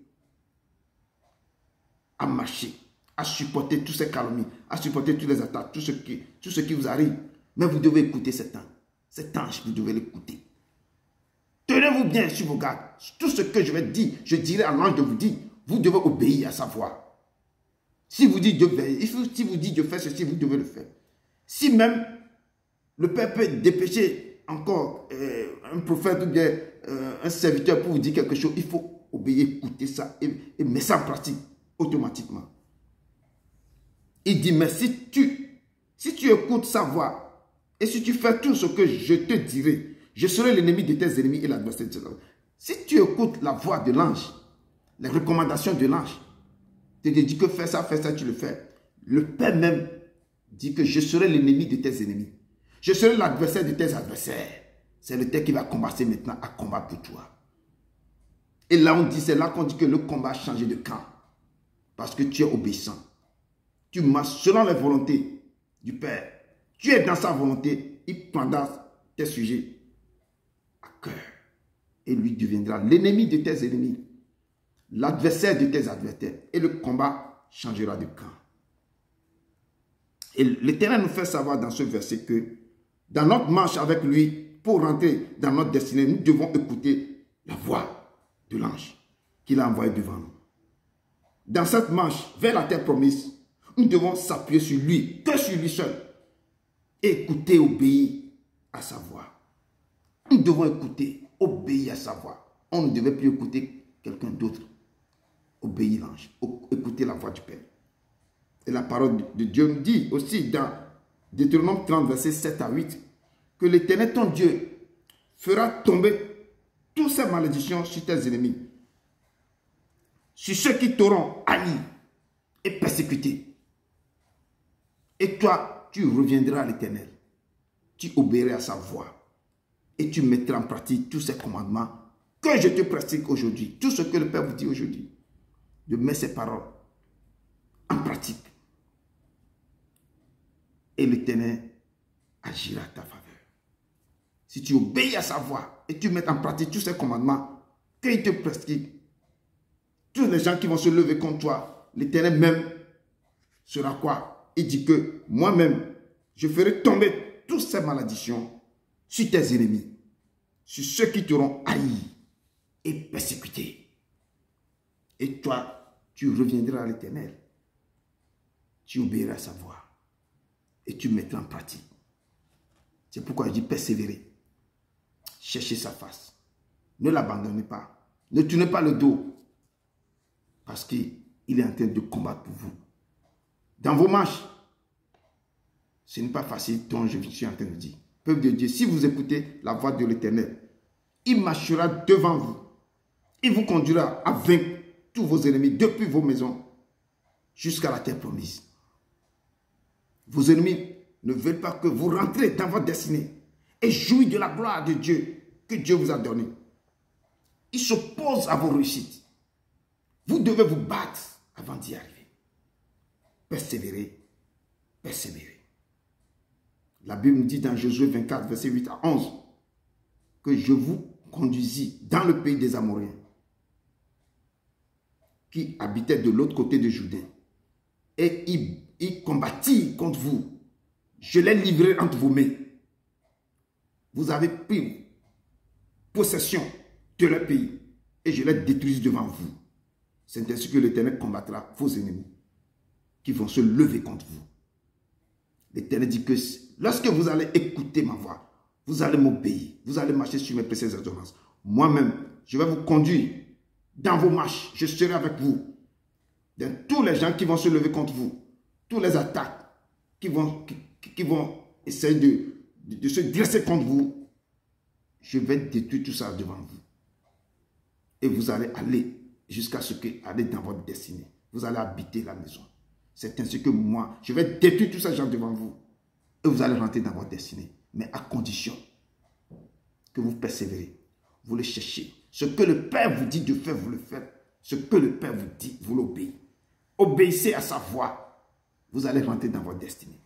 à marcher, à supporter toutes ces calomnies, à supporter toutes les attaques, tout ce qui vous arrive. Mais vous devez écouter cet ange. Cet ange, vous devez l'écouter. Tenez-vous bien sur vos gardes. Tout ce que je vais dire, je dirai à l'ange de vous dire, vous devez obéir à sa voix. Si vous dites Dieu veille, si vous dites Dieu fait ceci, vous devez le faire. Si même le Père peut dépêcher encore un prophète ou bien un serviteur pour vous dire quelque chose, il faut obéir, écouter ça et mettre ça en pratique automatiquement. Il dit, mais si tu écoutes sa voix et si tu fais tout ce que je te dirai, je serai l'ennemi de tes ennemis et l'adversaire de tes ennemis. Si tu écoutes la voix de l'ange, les recommandations de l'ange, tu te dis que fais ça, tu le fais. Le Père même dit que je serai l'ennemi de tes ennemis. Je serai l'adversaire de tes adversaires. C'est le Père qui va combattre maintenant à combattre pour toi. Et là, c'est là qu'on dit que le combat a changé de camp. Parce que tu es obéissant. Tu marches selon les volontés du Père. Tu es dans sa volonté. Il prendra tes sujets à cœur. Et lui deviendra l'ennemi de tes ennemis. L'adversaire de tes adversaires. Et le combat changera de camp. Et l'Éternel nous fait savoir dans ce verset que dans notre marche avec lui, pour rentrer dans notre destinée, nous devons écouter la voix de l'ange qu'il a envoyé devant nous. Dans cette marche vers la terre promise, nous devons s'appuyer sur lui, que sur lui seul. Écouter, obéir à sa voix. Nous devons écouter, obéir à sa voix. On ne devait plus écouter quelqu'un d'autre. Obéir l'ange, écouter la voix du Père. Et la parole de Dieu nous dit aussi dans Deutéronome 30, versets 7 à 8, que l'Éternel ton Dieu fera tomber toutes ces malédictions sur tes ennemis sur ceux qui t'auront haï et persécuté. Et toi, tu reviendras à l'Éternel. Tu obéiras à sa voix. Et tu mettras en pratique tous ces commandements que je te pratique aujourd'hui. Tout ce que le Père vous dit aujourd'hui. De mettre ces paroles en pratique. Et l'Éternel agira à ta faveur. Si tu obéis à sa voix et tu mets en pratique tous ces commandements qu'il te prescrit, tous les gens qui vont se lever contre toi, l'Éternel même sera quoi? Il dit que moi-même, je ferai tomber toutes ces malédictions sur tes ennemis, sur ceux qui t'auront haï et persécuté. Et toi, tu reviendras à l'Éternel. Tu obéiras à sa voix et tu mettras en pratique. C'est pourquoi je dis persévérer. Cherchez sa face. Ne l'abandonnez pas. Ne tournez pas le dos. Parce qu'il est en train de combattre pour vous. Dans vos marches, ce n'est pas facile, dont je suis en train de dire. Peuple de Dieu, si vous écoutez la voix de l'Éternel, il marchera devant vous. Il vous conduira à vaincre tous vos ennemis depuis vos maisons jusqu'à la terre promise. Vos ennemis ne veulent pas que vous rentrez dans votre destinée et jouissiez de la gloire de Dieu que Dieu vous a donnée. Ils s'opposent à vos réussites. Vous devez vous battre avant d'y arriver. Persévérez, persévérez. La Bible nous dit dans Josué 24, verset 8 à 11, que je vous conduisis dans le pays des Amoréens, qui habitaient de l'autre côté de Jourdain. Et ils combattirent contre vous. Je les livrerai entre vos mains. Vous avez pris possession de leur pays et je les détruis devant vous. C'est ainsi que l'Éternel combattra vos ennemis qui vont se lever contre vous. L'Éternel dit que lorsque vous allez écouter ma voix, vous allez m'obéir, vous allez marcher sur mes précieuses ordonnances. Moi-même, je vais vous conduire dans vos marches. Je serai avec vous. Dans tous les gens qui vont se lever contre vous, tous les attaques qui vont essayer de se dresser contre vous, je vais détruire tout ça devant vous. Et vous allez aller jusqu'à ce que aller dans votre destinée. Vous allez habiter la maison. C'est ainsi que moi, je vais détruire tous ces gens devant vous. Et vous allez rentrer dans votre destinée. Mais à condition que vous persévérez. Vous le cherchez. Ce que le Père vous dit de faire, vous le faites. Ce que le Père vous dit, vous l'obéissez. Obéissez à sa voix. Vous allez rentrer dans votre destinée.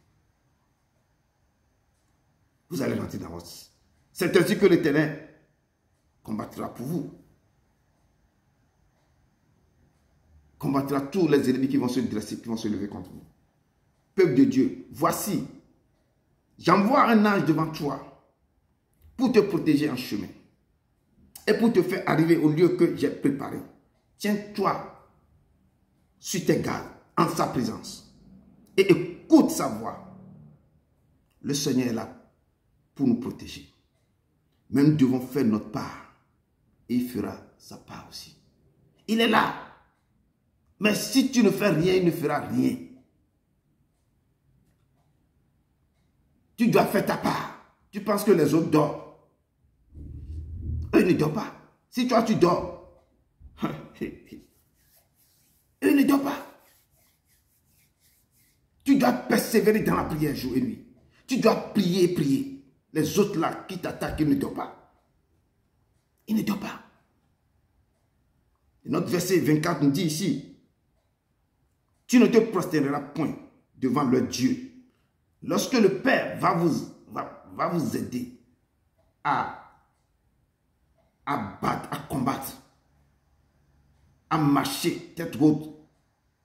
Vous allez rentrer dans votre... C'est ainsi que l'Éternel combattra pour vous. Combattra tous les ennemis qui vont se dresser, qui vont se lever contre vous. Peuple de Dieu, voici, j'envoie un ange devant toi pour te protéger en chemin et pour te faire arriver au lieu que j'ai préparé. Tiens-toi sur tes gardes en sa présence et écoute sa voix. Le Seigneur est là pour nous protéger. Mais nous devons faire notre part et il fera sa part aussi. Il est là. Mais si tu ne fais rien, il ne fera rien. Tu dois faire ta part. Tu penses que les autres dorment. Eux ne dorment pas. Si toi tu dors, eux ne dorment pas. Tu dois persévérer dans la prière jour et nuit. Tu dois prier et prier. Les autres là qui t'attaquent, ils ne dorment pas. Ils ne dorment pas. Et notre verset 24 nous dit ici, tu ne te prosterneras point devant leur Dieu. Lorsque le Père va vous aider à battre, à combattre, à marcher tête haute,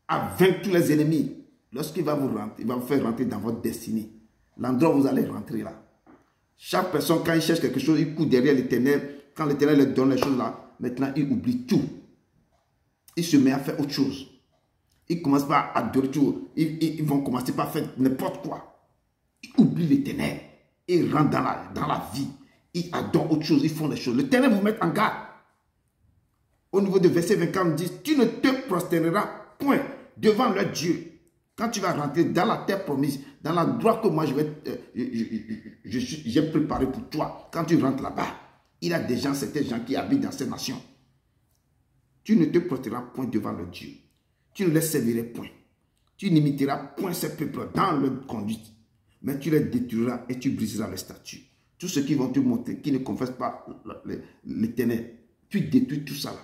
à vaincre tous les ennemis, lorsqu'il va vous rentrer, il va vous faire rentrer dans votre destinée. L'endroit où vous allez rentrer là. Chaque personne, quand il cherche quelque chose, il court derrière l'Éternel. Quand l'Éternel leur donne les choses là, maintenant il oublie tout. Il se met à faire autre chose. Ils ne commencent pas à adorer tout. Ils vont commencer par faire n'importe quoi. Ils oublient l'Éternel. Ils rentrent dans la vie. Ils adorent autre chose. Ils font des choses. L'Éternel vous met en garde. Au niveau de verset 24, on dit, tu ne te prosterneras point devant leur Dieu. Quand tu vas rentrer dans la terre promise, dans l'endroit que moi j'ai préparé pour toi, quand tu rentres là-bas, il y a des gens, certains gens qui habitent dans ces nations. Tu ne te porteras point devant le Dieu. Tu ne les serviras point. Tu n'imiteras point ces peuples dans leur conduite, mais tu les détruiras et tu briseras les statuts. Tous ceux qui vont te montrer, qui ne confessent pas l'Éternel, tu détruis tout ça là.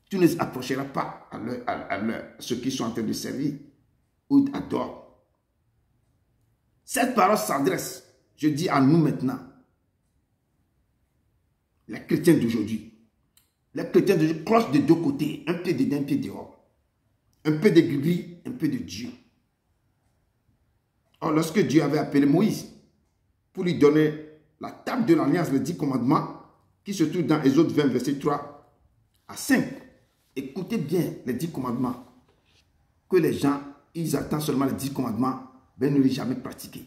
Tu ne les approcheras pas à ceux qui sont en train de servir ou adorent. Cette parole s'adresse, je dis à nous maintenant, les chrétiens d'aujourd'hui. Les chrétiens d'aujourd'hui crossent de deux côtés, un pied dedans, un pied dehors. Un peu de gris, un peu de Dieu. Or, lorsque Dieu avait appelé Moïse pour lui donner la table de l'alliance, les 10 commandements, qui se trouve dans Exode 20, verset 3 à 5, écoutez bien les 10 commandements, que les gens, ils attendent seulement les 10 commandements, mais ne les jamais pratiqués.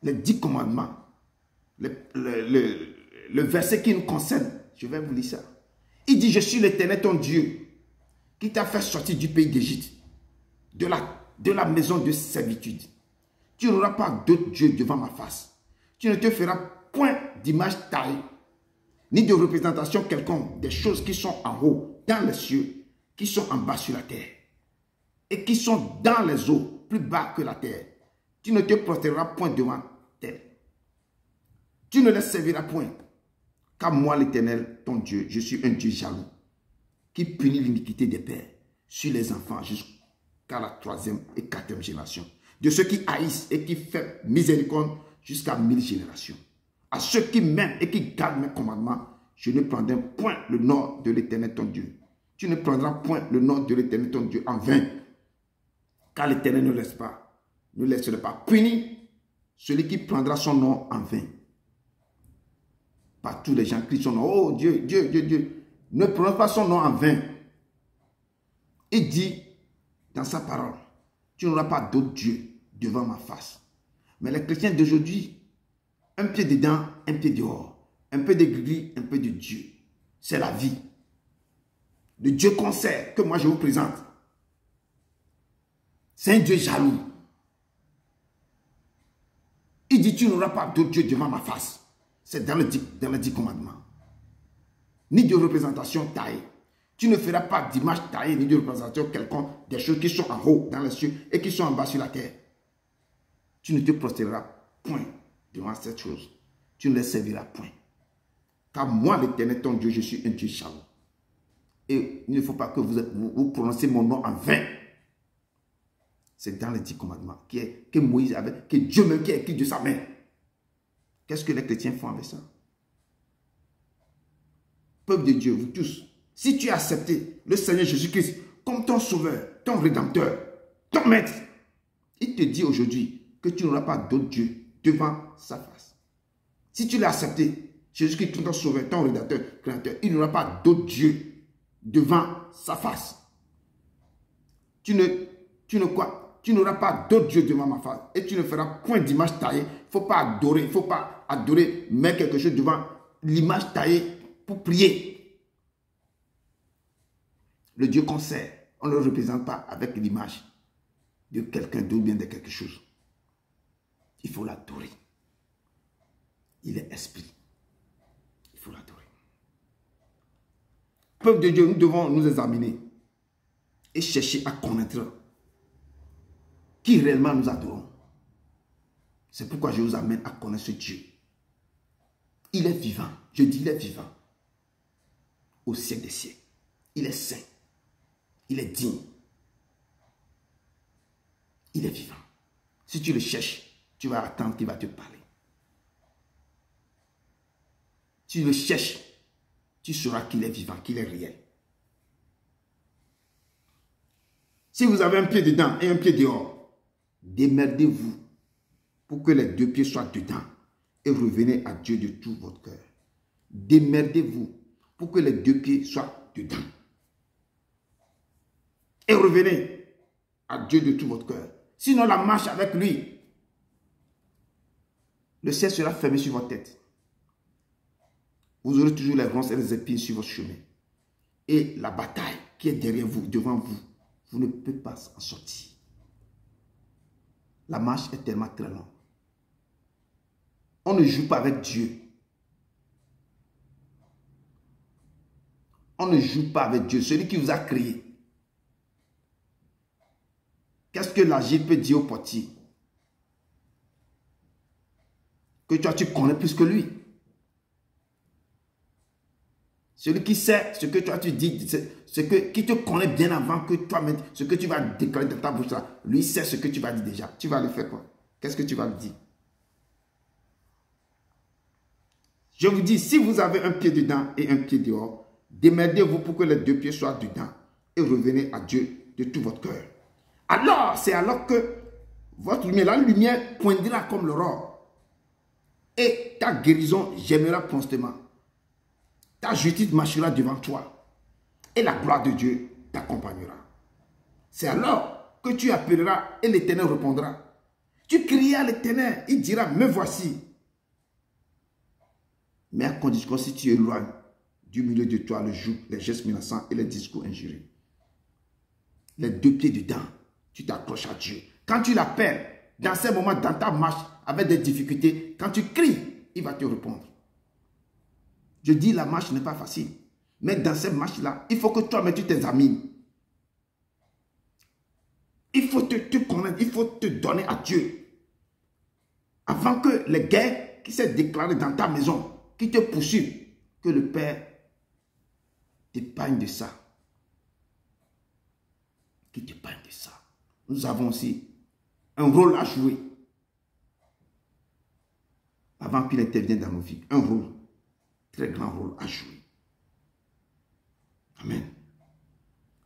Les 10 commandements, le verset qui nous concerne, je vais vous lire ça. Il dit, je suis l'Éternel ton Dieu, qui t'a fait sortir du pays d'Égypte, de la maison de servitude. Tu n'auras pas d'autre Dieu devant ma face. Tu ne te feras point d'image taillée, ni de représentation quelconque des choses qui sont en haut, dans les cieux, qui sont en bas sur la terre, et qui sont dans les eaux, plus bas que la terre. Tu ne te prosterneras point devant elles. Tu ne les serviras point, car moi l'Éternel, ton Dieu, je suis un Dieu jaloux, qui punit l'iniquité des pères sur les enfants jusqu'à la 3e et 4e génération. De ceux qui haïssent et qui fait miséricorde jusqu'à 1000 générations. À ceux qui m'aiment et qui gardent mes commandements, je ne prendrai point le nom de l'Éternel ton Dieu. Tu ne prendras point le nom de l'Éternel ton Dieu en vain. Car l'Éternel ne laissera pas punir celui qui prendra son nom en vain. Par tous les gens qui crient son nom. Oh Dieu, Dieu, Dieu, Dieu. Ne prononce pas son nom en vain. Il dit dans sa parole, tu n'auras pas d'autre Dieu devant ma face. Mais les chrétiens d'aujourd'hui, un pied dedans, un pied dehors. Un peu de gris, un peu de Dieu. C'est la vie. Le Dieu concert que moi je vous présente, c'est un Dieu jaloux. Il dit, tu n'auras pas d'autre Dieu devant ma face. C'est dans les 10 commandements. Ni de représentation taillée. Tu ne feras pas d'image taillée, ni de représentation quelconque des choses qui sont en haut dans les cieux et qui sont en bas sur la terre. Tu ne te prosterneras point devant cette chose. Tu ne les serviras point. Car moi, l'Éternel, ton Dieu, je suis un Dieu jaloux. Et il ne faut pas que vous prononcez mon nom en vain. C'est dans les 10 commandements que Moïse avait, que Dieu même qui a écrit de sa main. Qu'est-ce que les chrétiens font avec ça? Peuple de Dieu, vous tous, si tu as accepté le Seigneur Jésus-Christ comme ton sauveur, ton rédempteur, ton maître, il te dit aujourd'hui que tu n'auras pas d'autre Dieu devant sa face. Si tu l'as accepté, Jésus-Christ comme ton sauveur, ton rédempteur, créateur, il n'y aura pas d'autre Dieu devant sa face. Tu n'auras pas d'autre Dieu devant ma face et tu ne feras point d'image taillée. Il ne faut pas adorer, mettre quelque chose devant l'image taillée pour prier. Le Dieu qu'on sert, on ne le représente pas avec l'image de quelqu'un d'autre, bien de quelque chose. Il faut l'adorer. Il est esprit. Il faut l'adorer. Peuple de Dieu, nous devons nous examiner et chercher à connaître qui réellement nous adorons. C'est pourquoi je vous amène à connaître ce Dieu. Il est vivant. Je dis il est vivant. Au siècle des siècles. Il est saint. Il est digne. Il est vivant. Si tu le cherches, tu vas attendre qu'il va te parler. Si tu le cherches, tu sauras qu'il est vivant, qu'il est réel. Si vous avez un pied dedans et un pied dehors, démerdez-vous pour que les deux pieds soient dedans et revenez à Dieu de tout votre cœur. Démerdez-vous pour que les deux pieds soient dedans. Et revenez à Dieu de tout votre cœur. Sinon, la marche avec lui, le ciel sera fermé sur votre tête. Vous aurez toujours les ronces et les épines sur votre chemin. Et la bataille qui est derrière vous, devant vous, vous ne pouvez pas en sortir. La marche est tellement très longue. On ne joue pas avec Dieu. On ne joue pas avec Dieu, celui qui vous a créé. Qu'est-ce que l'agile peut dire au portier? Que toi, tu connais plus que lui. Celui qui sait ce que toi tu dis, qui te connaît bien avant que toi, ce que tu vas déclarer dans ta bouche là, lui sait ce que tu vas dire déjà. Tu vas le faire quoi? Qu'est-ce que tu vas lui dire? Je vous dis, si vous avez un pied dedans et un pied dehors, démerdez-vous pour que les deux pieds soient dedans et revenez à Dieu de tout votre cœur. Alors, c'est alors que votre lumière, la lumière poindra comme l'aurore et ta guérison germera promptement. Ta justice marchera devant toi et la gloire de Dieu t'accompagnera. C'est alors que tu appelleras et l'Éternel répondra. Tu crieras à l'Éternel, il dira, me voici. Mais à condition si tu éloignes du milieu de toi le joug, les gestes menaçants et les discours injurieux. Les deux pieds dedans, tu t'accroches à Dieu. Quand tu l'appelles, dans ces moments, dans ta marche, avec des difficultés, quand tu cries, il va te répondre. Je dis, la marche n'est pas facile. Mais dans cette marche-là, il faut que toi-même tu t'examines. Il faut te connaître, il faut te donner à Dieu. Avant que les guerres qui s'est déclarées dans ta maison, qui te poursuivent, que le Père t'épargne de ça. Qui t'épargne de ça. Nous avons aussi un rôle à jouer. Avant qu'il intervienne dans nos vies. Un rôle. Très grand rôle à jouer. Amen.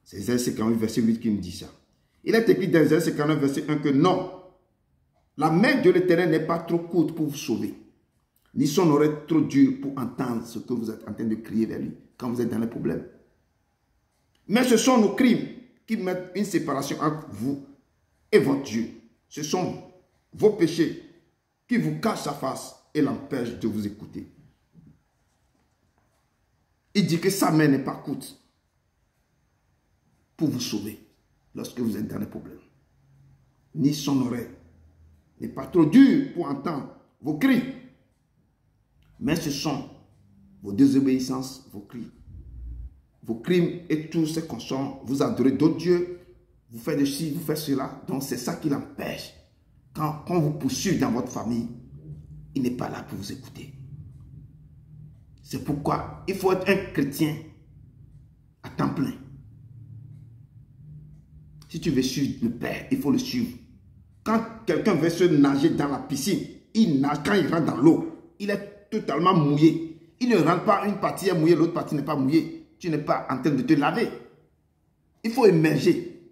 C'est Isaïe 58, verset 8 qui me dit ça. Il est écrit dans Isaïe 59, verset 1 que non, la main de l'Éternel n'est pas trop courte pour vous sauver, ni son oreille trop dure pour entendre ce que vous êtes en train de crier vers lui quand vous êtes dans les problèmes. Mais ce sont nos crimes qui mettent une séparation entre vous et votre Dieu. Ce sont vos péchés qui vous cachent sa face et l'empêchent de vous écouter. Il dit que sa main n'est pas courte pour vous sauver lorsque vous êtes dans les problèmes. Ni son oreille n'est pas trop dure pour entendre vos cris. Mais ce sont vos désobéissances, vos cris, vos crimes et tout ce qu'on sent. Vous adorez d'autres dieux, vous faites de ci, vous faites cela. Donc c'est ça qui l'empêche. Quand vous poursuivez dans votre famille, il n'est pas là pour vous écouter. C'est pourquoi il faut être un chrétien à temps plein. Si tu veux suivre le Père, il faut le suivre. Quand quelqu'un veut se nager dans la piscine, il nage. Quand il rentre dans l'eau, il est totalement mouillé. Il ne rentre pas, une partie est mouillée, l'autre partie n'est pas mouillée. Tu n'es pas en train de te laver. Il faut émerger.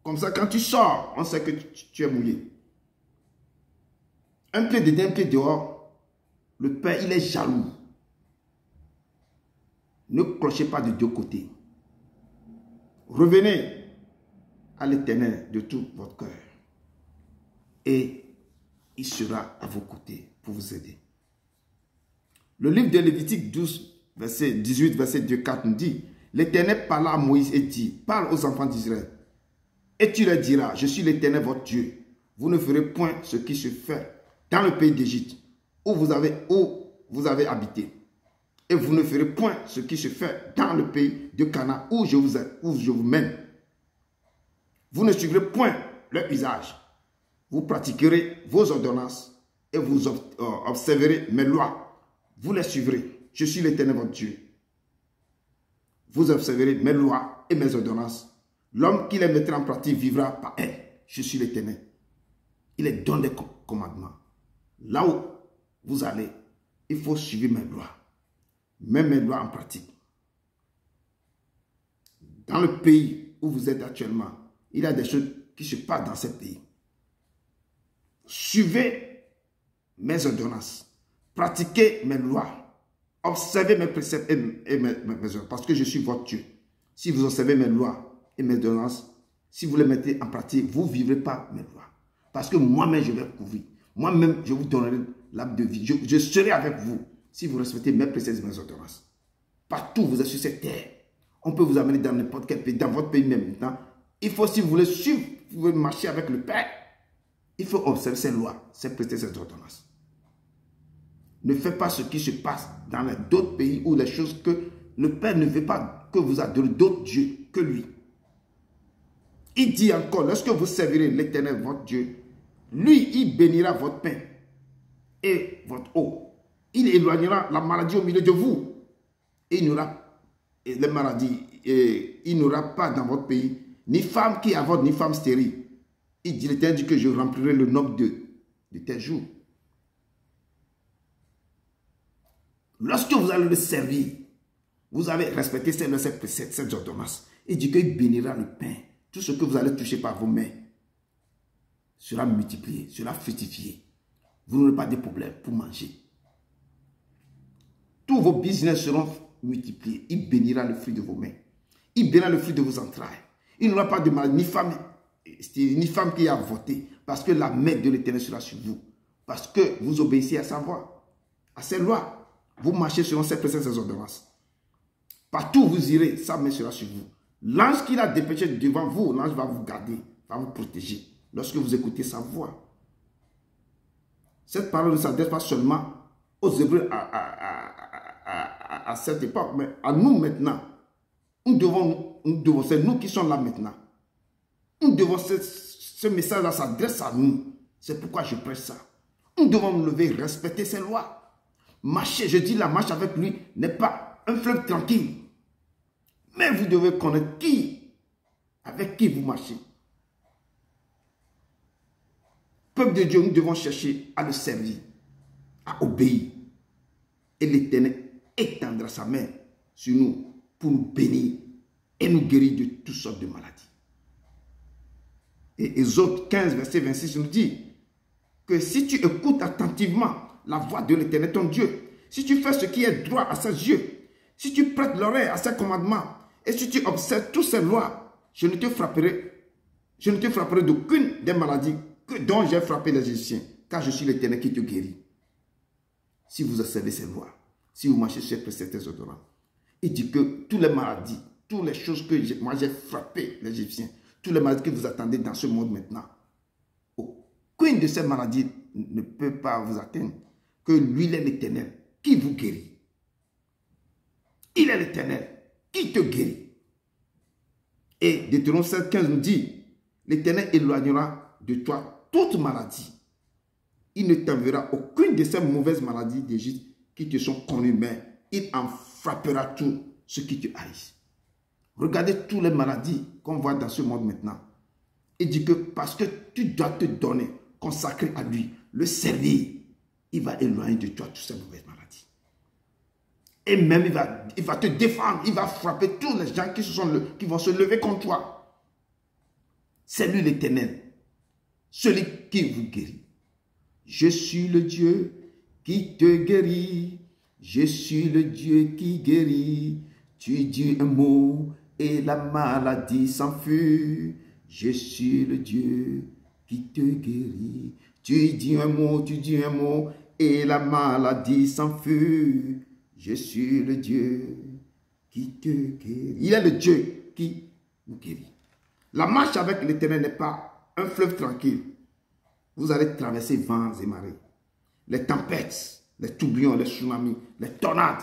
Comme ça, quand tu sors, on sait que tu es mouillé. Un pied dedans, un pied dehors. Le Père, il est jaloux. Ne clochez pas de deux côtés. Revenez à l'Éternel de tout votre cœur. Et il sera à vos côtés pour vous aider. Le livre de Lévitique 12, verset 18, verset 2, 4 nous dit, l'Éternel parla à Moïse et dit, parle aux enfants d'Israël. Et tu leur diras, je suis l'Éternel votre Dieu. Vous ne ferez point ce qui se fait dans le pays d'Égypte, où vous avez habité. Et vous ne ferez point ce qui se fait dans le pays de Canaan, où je vous mène. Vous ne suivrez point leur usage. Vous pratiquerez vos ordonnances et vous observerez mes lois. Vous les suivrez. Je suis l'Éternel votre Dieu. Vous observerez mes lois et mes ordonnances. L'homme qui les mettra en pratique vivra par elles. Je suis l'Éternel. Il est donne des commandements. Là où vous allez, il faut suivre mes lois. Même mes lois en pratique. Dans le pays où vous êtes actuellement, il y a des choses qui se passent dans ce pays. Suivez mes ordonnances. Pratiquez mes lois. Observez mes préceptes et mes ordonnances. Parce que je suis votre Dieu. Si vous observez mes lois et mes ordonnances, si vous les mettez en pratique, vous ne vivrez pas mes lois. Parce que moi-même, je vais couvrir. Moi-même, je vous donnerai l'âme de vie. Je serai avec vous si vous respectez mes préceptes et mes ordonnances. Partout où vous êtes sur cette terre, on peut vous amener dans n'importe quel pays, dans votre pays même. Il faut, si vous voulez suivre, vous voulez marcher avec le Père, il faut observer ces lois, ces préceptes et ces ordonnances. Ne faites pas ce qui se passe dans d'autres pays où les choses que le Père ne veut pas que vous adorez d'autres dieux que lui. Il dit encore, lorsque vous servirez l'Éternel, votre Dieu, lui, il bénira votre pain et votre eau. Il éloignera la maladie au milieu de vous. Et il n'y aura les maladies, il n'y aura pas dans votre pays ni femme qui avorte, ni femme stérile. Il dit, l'Éternel dit que je remplirai le nombre de tes jours. Lorsque vous allez le servir, vous avez respecté cette ordonnance. Il dit qu'il bénira le pain. Tout ce que vous allez toucher par vos mains sera multiplié, sera fructifié. Vous n'aurez pas de problème pour manger. Tous vos business seront multipliés. Il bénira le fruit de vos mains. Il bénira le fruit de vos entrailles. Il n'y aura pas de mal, ni femme qui a voté. Parce que la main de l'Éternel sera sur vous. Parce que vous obéissez à sa voix, à ses lois. Vous marchez selon ses préceptes et ses ordonnances. Partout où vous irez, sa main sera sur vous. L'ange qu'il a dépêché devant vous, l'ange va vous garder, va vous protéger. Lorsque vous écoutez sa voix. Cette parole ne s'adresse pas seulement aux Hébreux à cette époque, mais à nous maintenant. Nous devons, c'est nous qui sommes là maintenant. Nous devons, ce message-là s'adresse à nous. C'est pourquoi je prêche ça. Nous devons nous lever, respecter ses lois. Marcher, je dis la marche avec lui n'est pas un fleuve tranquille. Mais vous devez connaître avec qui vous marchez. Peuple de Dieu, nous devons chercher à le servir, à obéir. Et l'Éternel étendra sa main sur nous pour nous bénir et nous guérir de toutes sortes de maladies. Et Exode 15, verset 26 nous dit que si tu écoutes attentivement la voix de l'Éternel ton Dieu, si tu fais ce qui est droit à ses yeux, si tu prêtes l'oreille à ses commandements, et si tu observes toutes ses lois, je ne te frapperai d'aucune des maladies dont j'ai frappé les Égyptiens, car je suis l'Éternel qui te guérit. Si vous observez ces lois, si vous marchez sur ces ordonnances, il dit que toutes les maladies, toutes les choses que moi j'ai frappé les Égyptiens, toutes les maladies que vous attendez dans ce monde maintenant, aucune de ces maladies ne peut pas vous atteindre, que lui est l'Éternel qui vous guérit. Il est l'Éternel qui te guérit. Et Deutéronome 7,15 nous dit, l'Éternel éloignera de toi toute maladie. Il ne t'enverra aucune de ces mauvaises maladies d'Égypte qui te sont connues, mais il en frappera tout ce qui te haït. Regardez toutes les maladies qu'on voit dans ce monde maintenant. Il dit que parce que tu dois te donner, consacrer à lui, le servir, il va éloigner de toi toutes ces mauvaises maladies. Et même il va te défendre, il va frapper tous les gens qui vont se lever contre toi. C'est lui l'Éternel, celui qui vous guérit. Je suis le Dieu qui te guérit. Je suis le Dieu qui guérit. Tu dis un mot et la maladie s'enfuit. Je suis le Dieu qui te guérit. Tu dis un mot et la maladie s'enfuit. Je suis le Dieu qui te guérit. Il est le Dieu qui nous guérit. La marche avec l'Éternel n'est pas un fleuve tranquille. Vous allez traverser vents et marées, les tempêtes, les tourbillons, les tsunamis, les tornades,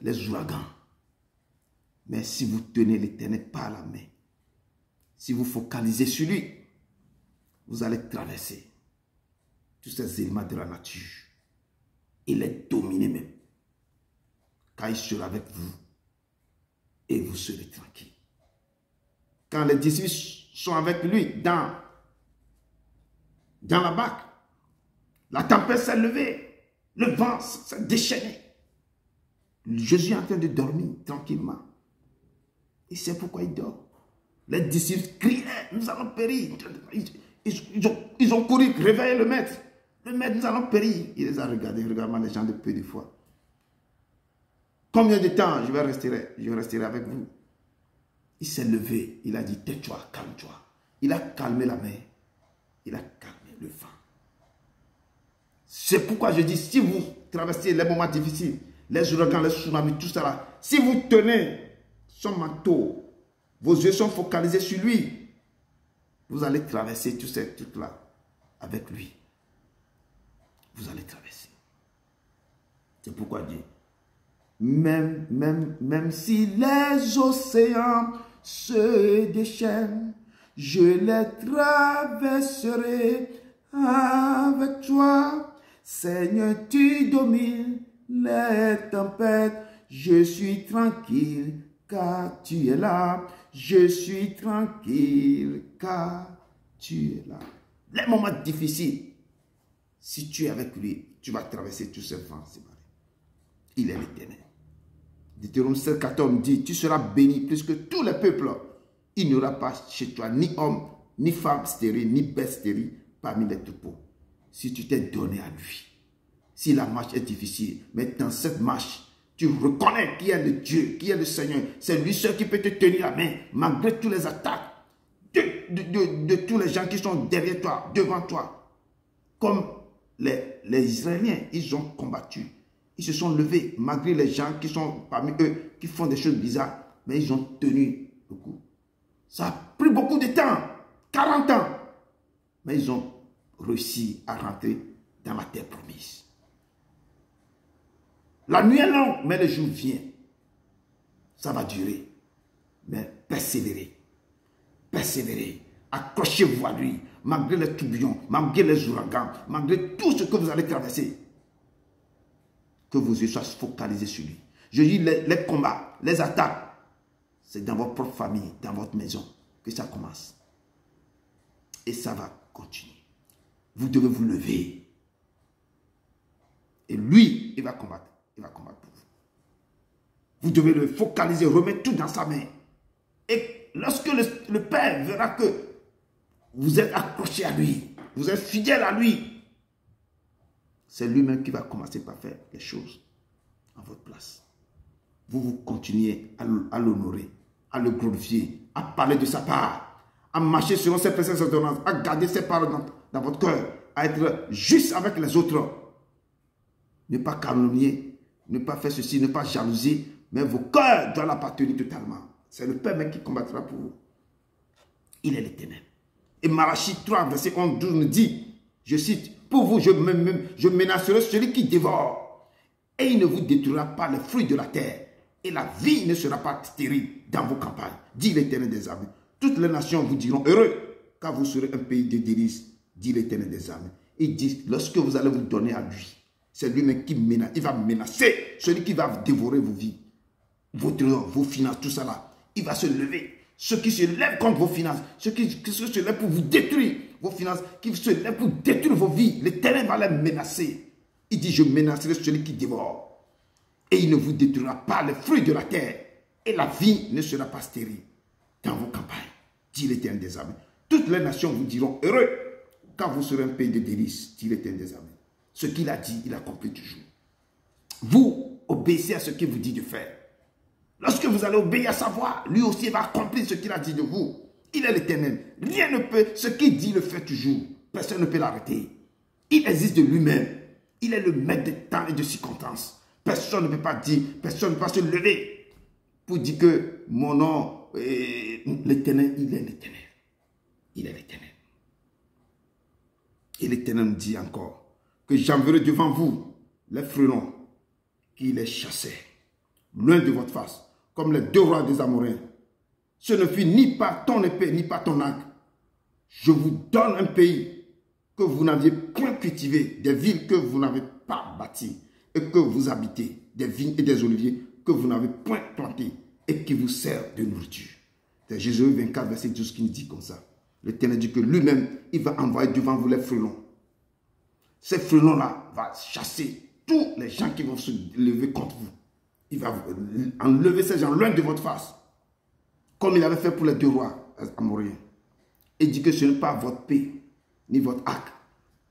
les ouragans. Mais si vous tenez l'Éternel par la main, si vous focalisez sur lui, vous allez traverser tous ces éléments de la nature. Il est dominé même. Car il sera avec vous et vous serez tranquille. Quand les disciples sont avec lui dans la barque, la tempête s'est levée, le vent s'est déchaîné. Jésus est en train de dormir tranquillement. Et c'est pourquoi il dort. Les disciples criaient, nous allons périr. Ils ont couru, réveiller le maître. Le maître, nous allons périr. Il les a regardés, regardez les gens de peu de foi. Combien de temps je resterai avec vous? Il s'est levé, il a dit, tais-toi, calme-toi. Il a calmé la mer. Il a calmé le vent. C'est pourquoi je dis, si vous traversez les moments difficiles, les ouragans, les tsunamis, tout ça, si vous tenez son manteau, vos yeux sont focalisés sur lui, vous allez traverser tout ces trucs-là avec lui. Vous allez traverser. C'est pourquoi Dieu, Même si les océans se déchaînent, je les traverserai avec toi. Seigneur, tu domines les tempêtes. Je suis tranquille car tu es là. Je suis tranquille car tu es là. Les moments difficiles, si tu es avec lui, tu vas traverser tous ces vents. Il est l'Éternel. Deutéronome 7,14 dit, tu seras béni plus que tous les peuples. Il n'y aura pas chez toi ni homme, ni femme stérile, ni bête stérile parmi les troupeaux. Si tu t'es donné à lui, si la marche est difficile, mais dans cette marche, tu reconnais qui est le Dieu, qui est le Seigneur. C'est lui seul qui peut te tenir la main, malgré toutes les attaques de tous les gens qui sont derrière toi, devant toi. Comme les Israéliens, ils ont combattu. Ils se sont levés, malgré les gens qui sont parmi eux, qui font des choses bizarres, mais ils ont tenu le coup. Ça a pris beaucoup de temps, 40 ans, mais ils ont réussi à rentrer dans la terre promise. La nuit est longue, mais le jour vient. Ça va durer, mais persévérez. Persévérez. Accrochez-vous à lui, malgré les tourbillons, malgré les ouragans, malgré tout ce que vous allez traverser. Que vos yeux soient focalisés sur lui. Je dis les combats, les attaques, c'est dans votre propre famille, dans votre maison que ça commence. Et ça va continuer. Vous devez vous lever. Et lui, il va combattre. Il va combattre pour vous. Vous devez le focaliser, remettre tout dans sa main. Et lorsque le Père verra que vous êtes accroché à lui, vous êtes fidèle à lui, c'est lui-même qui va commencer par faire les choses en votre place. Vous continuez à l'honorer, à le glorifier, à parler de sa part, à marcher selon ses préceptes et ordonnances, à garder ses paroles dans votre cœur, à être juste avec les autres. Ne pas calomnier, ne pas faire ceci, ne pas jalouser, mais vos cœurs doivent l'appartenir totalement. C'est le Père même qui combattra pour vous. Il est l'Éternel. Et Malachie 3, verset 11, 12 nous dit, je cite, pour vous, je menacerai celui qui dévore, et il ne vous détruira pas les fruits de la terre, et la vie ne sera pas stérile dans vos campagnes, dit l'Éternel des armées. Toutes les nations vous diront heureux, car vous serez un pays de délices, dit l'Éternel des armées. Il dit, lorsque vous allez vous donner à lui, c'est lui-même qui menace, il va menacer celui qui va dévorer vos vies, vos finances, tout ça là. Il va se lever. Ceux qui se lèvent contre vos finances, ceux qui se lèvent pour vous détruire vos finances, qui se lèvent pour détruire vos vies, l'Éternel va les menacer. Il dit, je menacerai celui qui dévore. Et il ne vous détruira pas les fruits de la terre. Et la vie ne sera pas stérile dans vos campagnes, dit l'Éternel des armées. Toutes les nations vous diront heureux, car vous serez un pays de délices, dit l'Éternel des armées. Ce qu'il a dit, il accomplit toujours. Vous obéissez à ce qu'il vous dit de faire. Lorsque vous allez obéir à sa voix, lui aussi va accomplir ce qu'il a dit de vous. Il est l'Éternel. Rien ne peut, ce qu'il dit le fait toujours. Personne ne peut l'arrêter. Il existe de lui-même. Il est le maître des temps et de circonstances. Personne ne peut pas dire, personne ne peut pas se lever pour dire que mon nom, l'Éternel, il est l'Éternel. Il est l'Éternel. Et l'Éternel nous dit encore que j'enverrai devant vous les frelons qui les chassaient, loin de votre face, comme les 2 rois des Amoréens. Ce ne fut ni par ton épée, ni par ton arc. Je vous donne un pays que vous n'aviez point cultivé, des villes que vous n'avez pas bâties et que vous habitez, des vignes et des oliviers que vous n'avez point plantés et qui vous servent de nourriture. C'est Jésus 24, verset 12 qui nous dit comme ça. L'Éternel dit que lui-même, il va envoyer devant vous les frelons. Ces frelons-là vont chasser tous les gens qui vont se lever contre vous. Il va enlever ces gens loin de votre face. Comme il avait fait pour les 2 rois amoréens. Il dit que ce n'est pas votre paix, ni votre arc,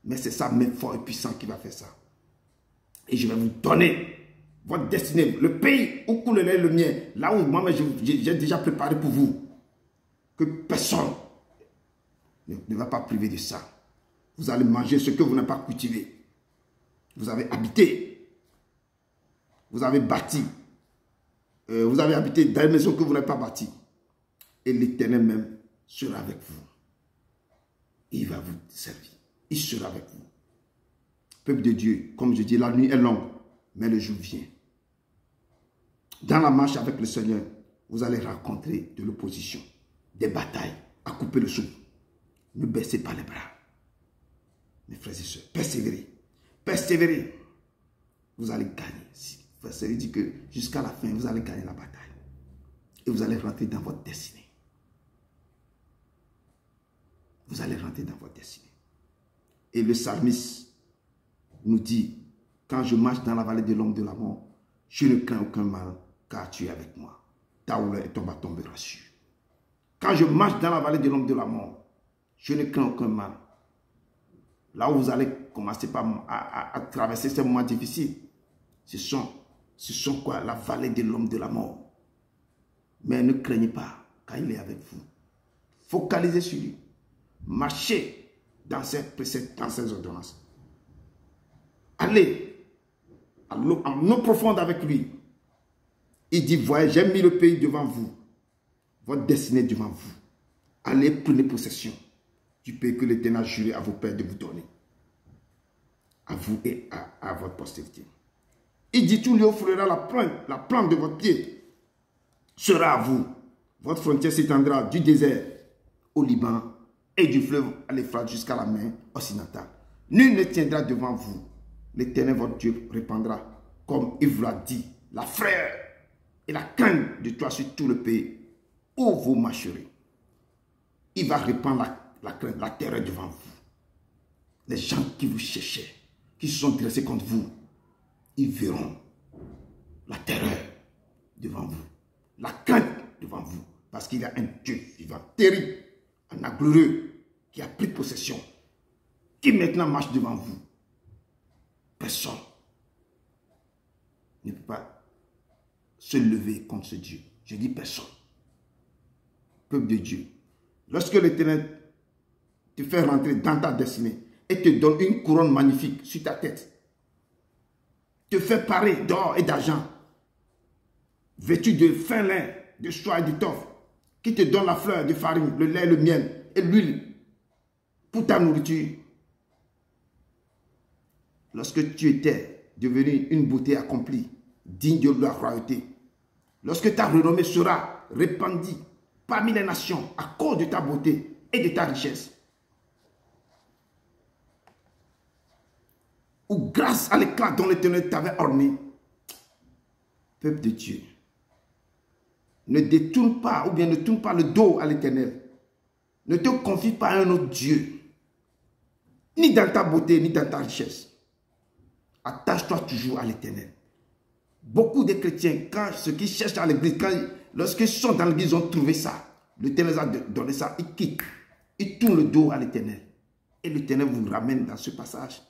mais c'est sa main fort et puissant qui va faire ça. Et je vais vous donner votre destinée, le pays où coule le lait et le miel, là où moi j'ai déjà préparé pour vous. Que personne ne va pas priver de ça. Vous allez manger ce que vous n'avez pas cultivé. Vous avez habité. Vous avez bâti. Vous avez habité dans une maison que vous n'avez pas bâtie. Et l'Éternel même sera avec vous. Il va vous servir. Il sera avec vous. Peuple de Dieu, comme je dis, la nuit est longue, mais le jour vient. Dans la marche avec le Seigneur, vous allez rencontrer de l'opposition, des batailles, à couper le souffle. Ne baissez pas les bras. Mes frères et sœurs, persévérez. Persévérez. Vous allez gagner. Ça veut dire que jusqu'à la fin, vous allez gagner la bataille. Et vous allez rentrer dans votre destinée. Vous allez rentrer dans votre destinée. Et le psalmiste nous dit, quand je marche dans la vallée de l'ombre de la mort, je ne crains aucun mal, car tu es avec moi. Ta houleur et ton bâton me rassurent. Quand je marche dans la vallée de l'ombre de la mort, je ne crains aucun mal. Là où vous allez commencer à traverser ces moments difficiles, ce sont quoi? La vallée de l'ombre de la mort. Mais ne craignez pas, car il est avec vous. Focalisez sur lui. Marchez dans ces préceptes, dans ces ordonnances. Allez en eau profonde avec lui. Il dit, voyez, j'ai mis le pays devant vous. Votre destinée devant vous. Allez, prenez possession du pays que l'Éternel a juré à vos pères de vous donner. À vous et à votre postérité. Il dit, tout lieu offrira la plante de votre pied sera à vous. Votre frontière s'étendra du désert au Liban et du fleuve à l'Euphrate jusqu'à la mer occidentale. Nul ne tiendra devant vous. L'Éternel, votre Dieu, répandra, comme il vous l'a dit, la frayeur et la crainte de toi sur tout le pays où vous marcherez. Il va répandre la crainte, la terreur devant vous. Les gens qui vous cherchaient, qui se sont dressés contre vous, ils verront la terreur devant vous, la crainte devant vous, parce qu'il y a un Dieu vivant, terrible, un glorieux, qui a pris possession, qui maintenant marche devant vous. Personne ne peut pas se lever contre ce Dieu. Je dis personne. Peuple de Dieu, lorsque l'Éternel te fait rentrer dans ta destinée et te donne une couronne magnifique sur ta tête, te fait parer d'or et d'argent, vêtu de fin lin, de soie et d'étoffe, qui te donne la fleur de farine, le lait, le miel et l'huile pour ta nourriture. Lorsque tu étais devenu une beauté accomplie, digne de la royauté, lorsque ta renommée sera répandue parmi les nations à cause de ta beauté et de ta richesse, ou grâce à l'éclat dont l'Éternel t'avait orné, peuple de Dieu, ne détourne pas ou bien ne tourne pas le dos à l'Éternel. Ne te confie pas à un autre Dieu, ni dans ta beauté, ni dans ta richesse. Attache-toi toujours à l'Éternel. Beaucoup de chrétiens, quand ceux qui cherchent à l'église, lorsqu'ils sont dans l'église, ils ont trouvé ça. L'Éternel les a donné ça, ils quittent. Ils tournent le dos à l'Éternel. Et l'Éternel vous ramène dans ce passage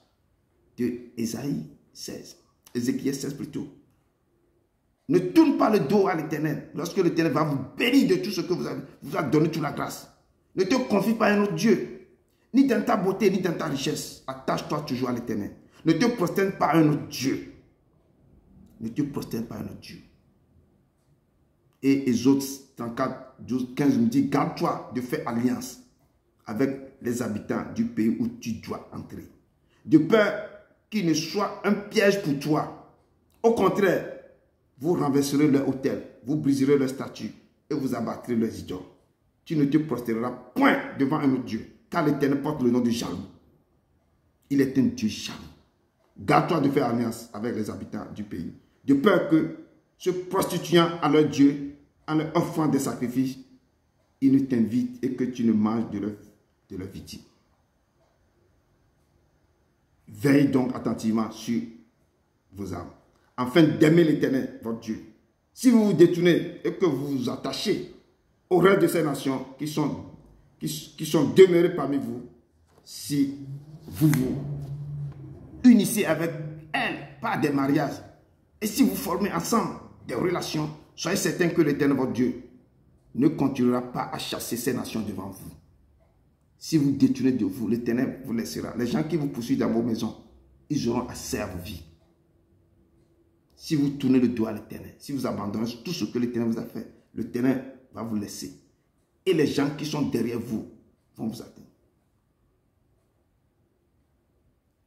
de Ésaïe 16, Ézéchiel 16 plutôt. Ne tourne pas le dos à l'Éternel lorsque l'Éternel va vous bénir de tout ce que vous a donné toute la grâce. Ne te confie pas à un autre Dieu, ni dans ta beauté, ni dans ta richesse. Attache-toi toujours à l'Éternel. Ne te prosterne pas à un autre Dieu. Ne te prosterne pas à un autre Dieu. Et Exode 34, 12, 15 nous dit, garde-toi de faire alliance avec les habitants du pays où tu dois entrer, de peur qu'il ne soit un piège pour toi. Au contraire, vous renverserez leur autel, vous briserez leurs statues et vous abattrez leurs idoles. Tu ne te prosterneras point devant un autre Dieu, car l'Éternel porte le nom de jaloux. Il est un Dieu jaloux. Garde-toi de faire alliance avec les habitants du pays, de peur que, se prostituant à leur Dieu, en leur offrant des sacrifices, ils ne t'invitent et que tu ne manges de leur victime. Veille donc attentivement sur vos âmes, afin d'aimer l'Éternel, votre Dieu. Si vous vous détournez et que vous vous attachez aux rêves de ces nations qui sont demeurées parmi vous, si vous vous unissez avec elles par des mariages, et si vous formez ensemble des relations, soyez certains que l'Éternel, votre Dieu, ne continuera pas à chasser ces nations devant vous. Si vous détournez de vous, l'Éternel vous laissera. Les gens qui vous poursuivent dans vos maisons, ils auront accès à vos vies. Si vous tournez le dos à l'Éternel, si vous abandonnez tout ce que l'Éternel vous a fait, l'Éternel va vous laisser. Et les gens qui sont derrière vous vont vous atteindre.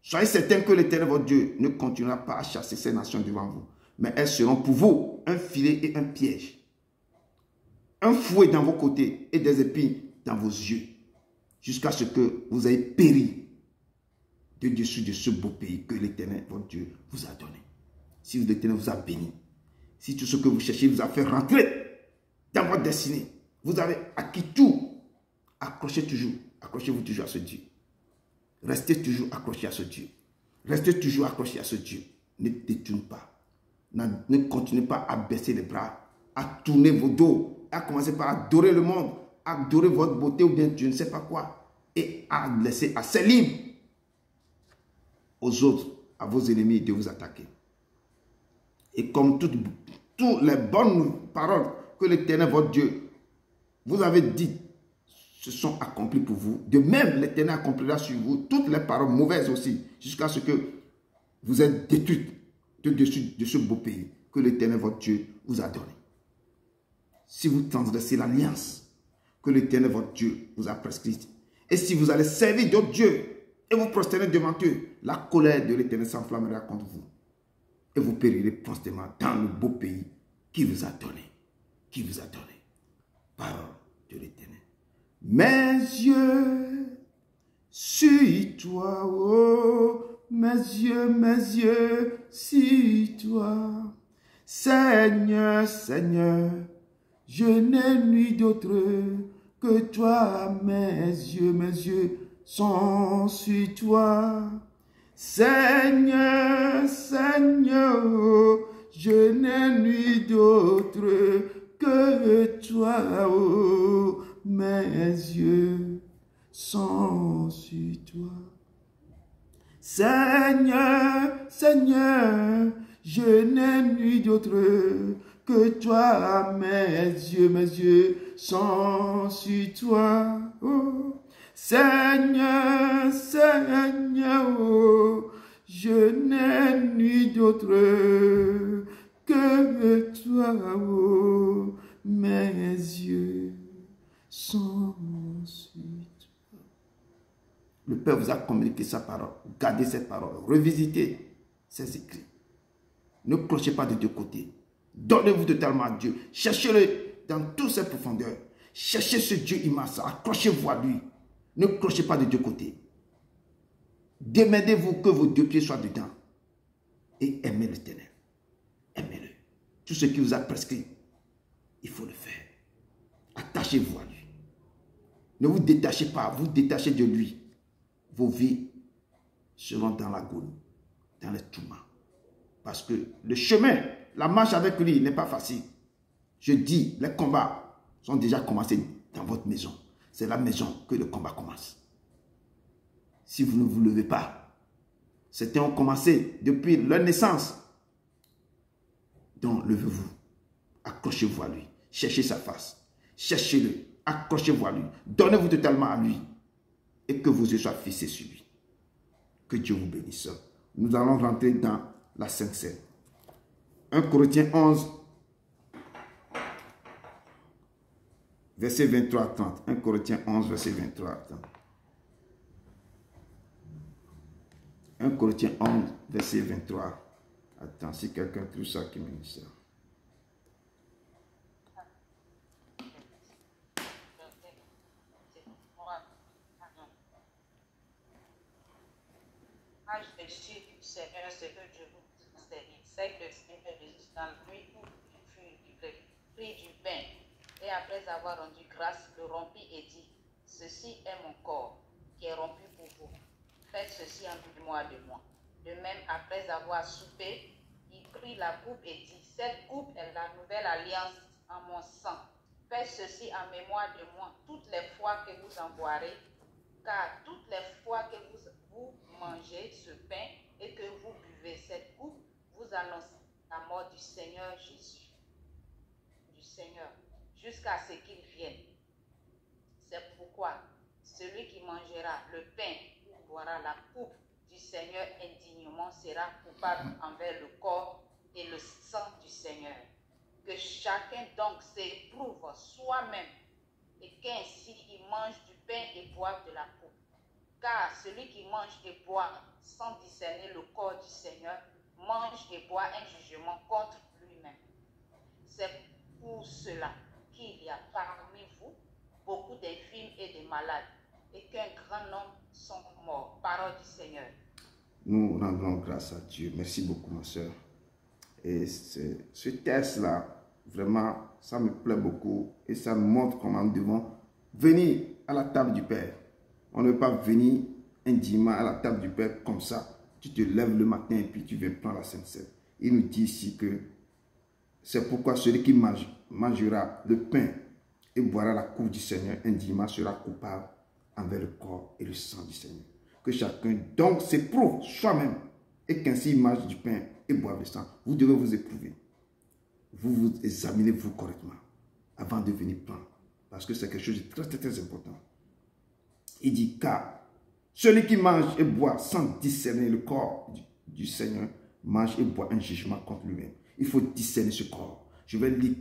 Soyez certains que l'Éternel, votre Dieu, ne continuera pas à chasser ces nations devant vous. mais elles seront pour vous un filet et un piège. Un fouet dans vos côtés et des épines dans vos yeux, jusqu'à ce que vous ayez péri de dessus de ce beau pays que l'Éternel, votre Dieu, vous a donné. Si l'Éternel vous a béni, si tout ce que vous cherchez vous a fait rentrer dans votre destinée, vous avez acquis tout, accrochez-vous toujours à ce Dieu. Restez toujours accrochés à ce Dieu. Restez toujours accrochés à ce Dieu. Ne détournez pas. Ne continuez pas à baisser les bras, à tourner vos dos, à commencer par adorer le monde, à adorer votre beauté ou bien je ne sais pas quoi, et à laisser assez libre aux autres, à vos ennemis de vous attaquer. Et comme toutes les bonnes paroles que l'Éternel, votre Dieu, vous avez dites, se sont accomplies pour vous, de même l'Éternel accomplira sur vous toutes les paroles mauvaises aussi, jusqu'à ce que vous êtes détruits de ce beau pays que l'Éternel, votre Dieu, vous a donné. Si vous transgressez l'alliance que l'Éternel, votre Dieu, vous a prescrite, et si vous allez servir d'autres dieux et vous prosternez devant eux, la colère de l'Éternel s'enflammera contre vous. Et vous périrez promptement dans le beau pays qui vous a donné. Qui vous a donné. Parole de l'Éternel. Mes yeux sur toi, oh, mes yeux sur toi. Seigneur, Seigneur, je n'ai nuit d'autre que toi. Mes yeux sont sur toi. Seigneur, Seigneur, je n'ai nuit d'autre que toi. Oh, mes yeux sont sur toi. Seigneur, Seigneur, je n'ai nuit d'autre que toi. Mes yeux sont sur toi. Oh. Seigneur, Seigneur, oh, je n'ai nuit d'autre que toi. Oh, mes yeux sont sur toi. Le Père vous a communiqué sa parole. Gardez cette parole. Revisitez ses écrits. Ne clochez pas de deux côtés. Donnez-vous totalement à Dieu. Cherchez-le dans toutes ses profondeurs. Cherchez ce Dieu immense. Accrochez-vous à lui. Ne clochez pas de deux côtés. Demandez-vous que vos deux pieds soient dedans. Et aimez l'Éternel. Aimez-le. Tout ce qui vous a prescrit, il faut le faire. Attachez-vous à lui. Ne vous détachez pas. Vous détachez de lui. Vos vies seront dans l'agonie, dans les tourments. Parce que le chemin, la marche avec lui n'est pas facile. Je dis, les combats sont déjà commencés dans votre maison. C'est la maison que le combat commence. Si vous ne vous levez pas, certains ont commencé depuis leur naissance. Donc, levez-vous. Accrochez-vous à lui. Cherchez sa face. Cherchez-le. Accrochez-vous à lui. Donnez-vous totalement à lui. Et que vos yeux soient fixés sur lui. Que Dieu vous bénisse. Nous allons rentrer dans la Sainte Seine. 1 Corinthiens 11, verset 23 à 30. 1 Corinthiens 11, verset 23 à 30. 1 Corinthiens 11, verset 23. Attends, si quelqu'un trouve ça, qui me dit ça. Seigneur, c'est que Dieu vous enseigne. C'est que le Seigneur Jésus, dans la nuit où il fut livré, prit du pain, et après avoir rendu grâce, le rompit et dit, ceci est mon corps, qui est rompu pour vous. Faites ceci en mémoire de moi. De même, après avoir soupé, il prit la coupe et dit, cette coupe est la nouvelle alliance en mon sang. Faites ceci en mémoire de moi toutes les fois que vous en boirez, car toutes les fois que vous mangez ce pain et que vous buvez cette coupe, vous annoncez la mort du Seigneur Jésus, du Seigneur, jusqu'à ce qu'il vienne. C'est pourquoi celui qui mangera le pain ou boira la coupe du Seigneur indignement sera coupable envers le corps et le sang du Seigneur. Que chacun donc s'éprouve soi-même et qu'ainsi il mange du pain et boive de la coupe. Car celui qui mange et boit sans discerner le corps du Seigneur mange et boit un jugement contre lui-même. C'est pour cela qu'il y a parmi vous beaucoup d'infirmes et de malades, et qu'un grand nombre sont morts. Parole du Seigneur. Nous rendons grâce à Dieu. Merci beaucoup, ma soeur. Et ce texte-là, vraiment, ça me plaît beaucoup. Et ça nous montre comment nous devons venir à la table du Père. On ne veut pas venir indimement à la table du Père comme ça. Tu te lèves le matin et puis tu viens prendre la Sainte Seine. Il nous dit ici que c'est pourquoi celui qui mangera le pain et boira la coupe du Seigneur indimement sera coupable envers le corps et le sang du Seigneur. Que chacun donc s'éprouve soi-même et qu'ainsi il mange du pain et boive le sang. Vous devez vous éprouver. Vous vous examinez vous correctement avant de venir prendre. Parce que c'est quelque chose de très, très, très important. Il dit car celui qui mange et boit sans discerner le corps du Seigneur mange et boit un jugement contre lui-même. Il faut discerner ce corps. Je vais lire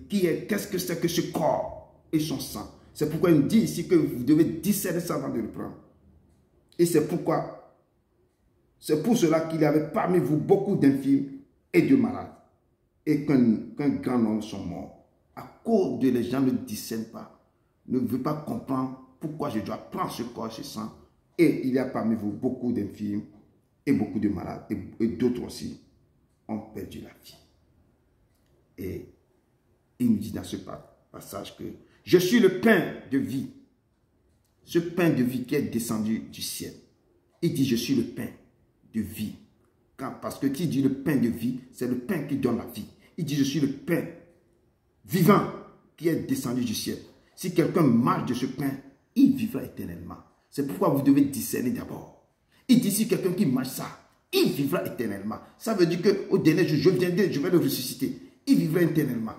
qu'est-ce que c'est que ce corps et son sang. C'est pourquoi il dit ici que vous devez discerner ça avant de le prendre. Et c'est pour cela qu'il y avait parmi vous beaucoup d'infirmes et de malades. Et qu'un grand nombre sont morts. À cause de les gens ne discernent pas, ne veulent pas comprendre pourquoi je dois prendre ce corps, ce sang. Et il y a parmi vous beaucoup d'infirmes et beaucoup de malades. Et d'autres aussi ont perdu la vie. Et il nous dit dans ce passage que je suis le pain de vie. Ce pain de vie qui est descendu du ciel. Il dit je suis le pain de vie. Parce que qui dit le pain de vie, c'est le pain qui donne la vie. Il dit je suis le pain vivant qui est descendu du ciel. Si quelqu'un mange de ce pain, il vivra éternellement. C'est pourquoi vous devez discerner d'abord. Il dit si quelqu'un qui mange ça, il vivra éternellement. Ça veut dire qu'au dernier jour, je vais le ressusciter. Il vivra éternellement.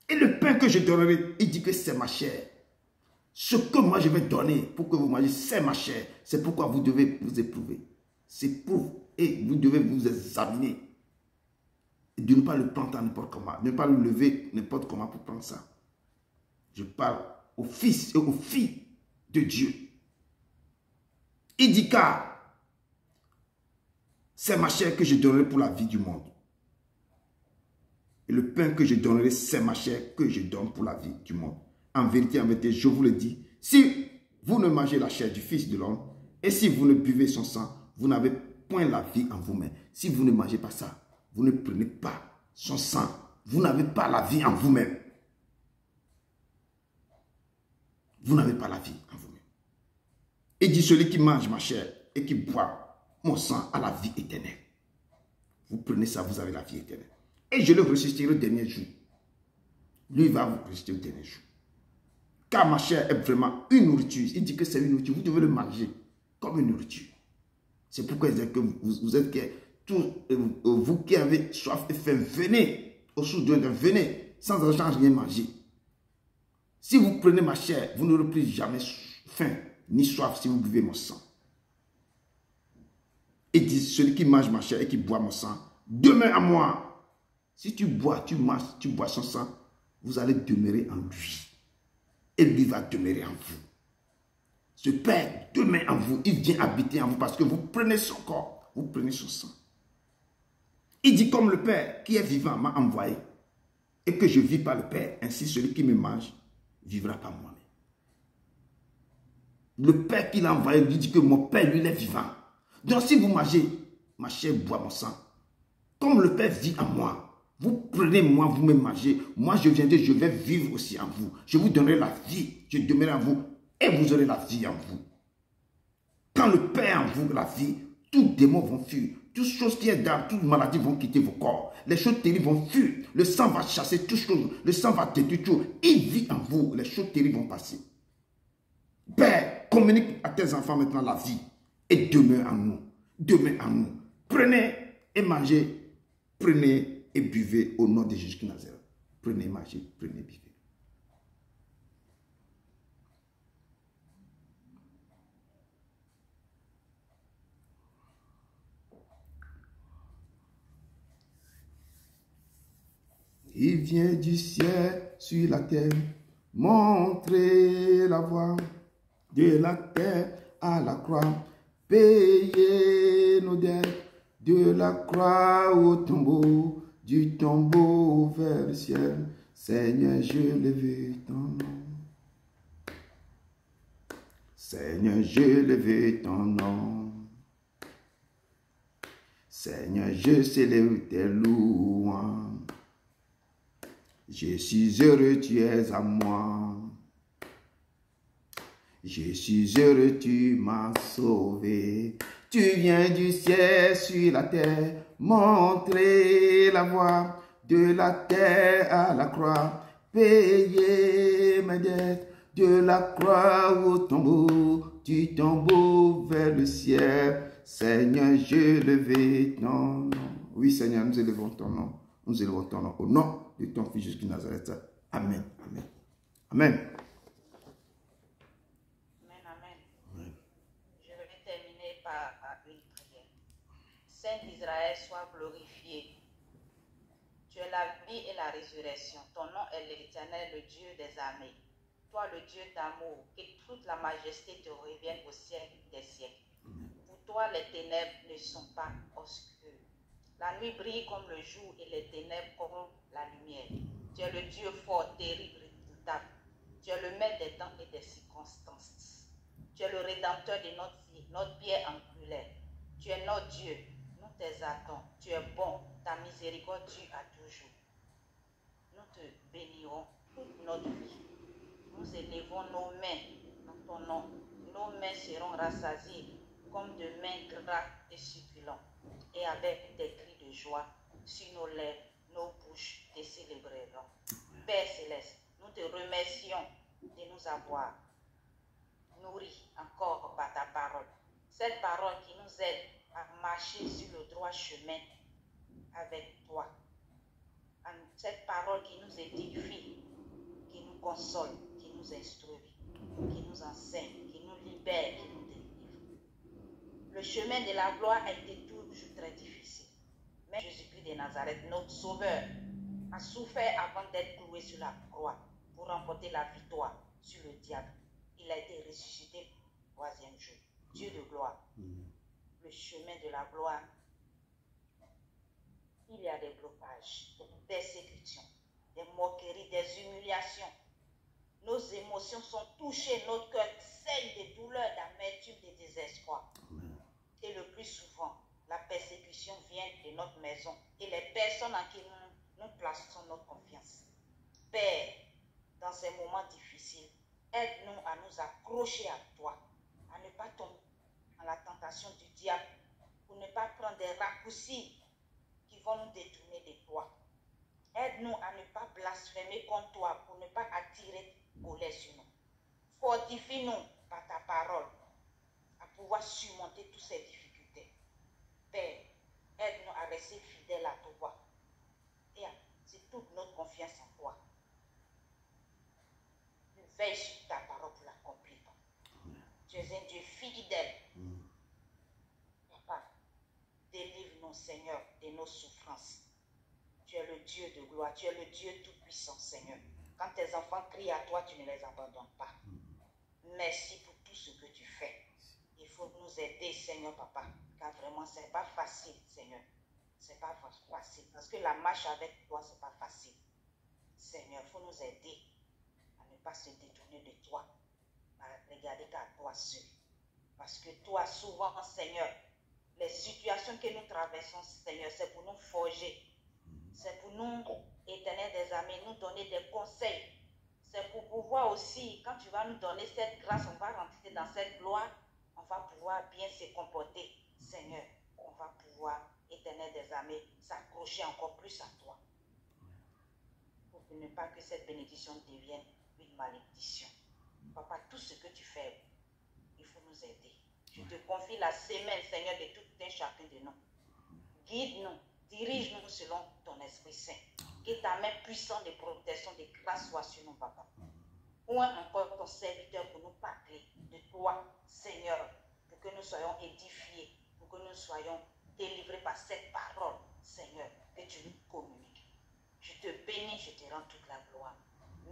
Et le pain que je donnerai, il dit que c'est ma chair. Ce que moi je vais donner pour que vous mangez, c'est ma chair. C'est pourquoi vous devez vous éprouver. C'est pour, et vous devez vous examiner. Et de ne pas le prendre n'importe comment. Ne pas le lever n'importe comment pour prendre ça. Je parle aux fils et aux filles de Dieu. Il dit car c'est ma chair que je donnerai pour la vie du monde. Et le pain que je donnerai, c'est ma chair que je donne pour la vie du monde. En vérité, je vous le dis, si vous ne mangez la chair du Fils de l'homme, et si vous ne buvez son sang, vous n'avez point la vie en vous-même. Si vous ne mangez pas ça, vous ne prenez pas son sang, vous n'avez pas la vie en vous-même. Vous n'avez pas la vie en vous-même. Et dit celui qui mange ma chair et qui boit mon sang a la vie éternelle. Vous prenez ça, vous avez la vie éternelle. Et je le ressusciterai au dernier jour. Lui va vous ressusciter au dernier jour. Car ma chair est vraiment une nourriture. Il dit que c'est une nourriture. Vous devez le manger comme une nourriture. C'est pourquoi il dit que vous êtes vous qui avez soif et faim, venez au source de venez sans argent rien manger. Si vous prenez ma chair, vous n'aurez plus jamais faim ni soif si vous buvez mon sang. Et dit celui qui mange ma chair et qui boit mon sang demeure à moi. Si tu bois, tu manges, tu bois son sang, vous allez demeurer en lui. Et lui va demeurer en vous. Ce Père demeure en vous, il vient habiter en vous parce que vous prenez son corps, vous prenez son sang. Il dit comme le Père qui est vivant m'a envoyé et que je vis par le Père, ainsi celui qui me mange vivra par moi-même. Le Père qui l'a envoyé lui dit que mon Père lui il est vivant. Donc si vous mangez ma chair, bois mon sang, comme le Père vit en moi, vous prenez moi, vous me mangez, moi je viendrai, je vais vivre aussi en vous. Je vous donnerai la vie, je demeurerai en vous et vous aurez la vie en vous. Quand le Père en vous, la vie, tous démons vont fuir. Toutes choses qui est dans, toutes maladies vont quitter vos corps. Les choses terribles vont fuir. Le sang va chasser toutes choses. Le sang va détruire tout. Il vit en vous. Les choses terribles vont passer. Père, communique à tes enfants maintenant la vie et demeure en nous. Demeure en nous. Prenez et mangez. Prenez et buvez au nom de Jésus de Nazareth. Prenez, mangez, prenez, buvez. Il vient du ciel sur la terre, montrer la voie de la terre à la croix, payer nos dettes, de la croix au tombeau, du tombeau vers le ciel. Seigneur, je lève ton nom. Seigneur, je lève ton nom. Seigneur, je célèbre tes louanges. Je suis heureux, tu es à moi. Je suis heureux, tu m'as sauvé. Tu viens du ciel sur la terre, montrer la voie de la terre à la croix, payer mes dettes, de la croix au tombeau, du tombeau vers le ciel. Seigneur, je lève ton nom. Oui, Seigneur, nous élevons ton nom. Nous élevons ton nom au nom de ton Fils Jésus de Nazareth. Amen. Amen. Amen. Saint d'Israël, sois glorifié. Tu es la vie et la résurrection. Ton nom est l'Éternel, le Dieu des armées. Toi, le Dieu d'amour, que toute la majesté te revienne au siècle des siècles. Pour toi, les ténèbres ne sont pas obscures. La nuit brille comme le jour et les ténèbres comme la lumière. Tu es le Dieu fort, terrible, redoutable. Tu es le maître des temps et des circonstances. Tu es le rédempteur de notre vie, notre pierre angulaire. Tu es notre Dieu. Nous t'exaltons, tu es bon, ta miséricorde dure à toujours. Nous te bénirons toute notre vie. Nous élevons nos mains dans ton nom. Nos mains seront rassasiées comme de mains gras et succulents. Et avec des cris de joie sur nos lèvres, nos bouches te célébreront. Père céleste, nous te remercions de nous avoir nourris encore par ta parole. Cette parole qui nous aide à marcher sur le droit chemin avec toi. Cette parole qui nous édifie, qui nous console, qui nous instruit, qui nous enseigne, qui nous libère, qui nous délivre. Le chemin de la gloire a été toujours très difficile. Mais Jésus-Christ de Nazareth, notre Sauveur, a souffert avant d'être cloué sur la croix pour remporter la victoire sur le diable. Il a été ressuscité le troisième jour. Dieu de gloire. Le chemin de la gloire, il y a des blocages, des persécutions, des moqueries, des humiliations. Nos émotions sont touchées, notre cœur saigne de douleur, d'amertume, de désespoir. Et le plus souvent, la persécution vient de notre maison et les personnes en qui nous plaçons notre confiance. Père, dans ces moments difficiles, aide-nous à nous accrocher à toi, à ne pas tomber dans la tentation du diable, pour ne pas prendre des raccourcis qui vont nous détourner de toi. Aide-nous à ne pas blasphémer contre toi, pour ne pas attirer colère sur nous. Fortifie-nous par ta parole, à pouvoir surmonter toutes ces difficultés. Père, aide-nous à rester fidèles à toi et à c'est toute notre confiance en toi. Veille sur ta parole pour l'accomplir. Tu es un Dieu fidèle. Papa, délivre-nous, Seigneur, de nos souffrances. Tu es le Dieu de gloire, tu es le Dieu tout-puissant, Seigneur. Quand tes enfants crient à toi, tu ne les abandonnes pas. Merci pour tout ce que tu fais. Il faut nous aider, Seigneur, Papa, car vraiment, ce n'est pas facile, Seigneur. Ce n'est pas facile, parce que la marche avec toi, ce n'est pas facile. Seigneur, il faut nous aider à ne pas se détourner de toi, à regarder qu'à toi seul. Parce que toi, souvent, Seigneur, les situations que nous traversons, Seigneur, c'est pour nous forger. C'est pour nous, Éternel des armées, nous donner des conseils. C'est pour pouvoir aussi, quand tu vas nous donner cette grâce, on va rentrer dans cette gloire, on va pouvoir bien se comporter. Seigneur, on va pouvoir, Éternel des armées, s'accrocher encore plus à toi. Pour ne pas que cette bénédiction devienne une malédiction. Papa, tout ce que tu fais, il faut nous aider. Je te confie la semaine, Seigneur, de tout un chacun de nous. Guide-nous, dirige-nous selon ton Esprit Saint. Que ta main puissante de protection, de grâce soit sur nous, Papa. Point encore ton serviteur pour nous parler de toi, Seigneur, pour que nous soyons édifiés, pour que nous soyons délivrés par cette parole, Seigneur, que tu nous communiques. Je te bénis, je te rends toute la gloire.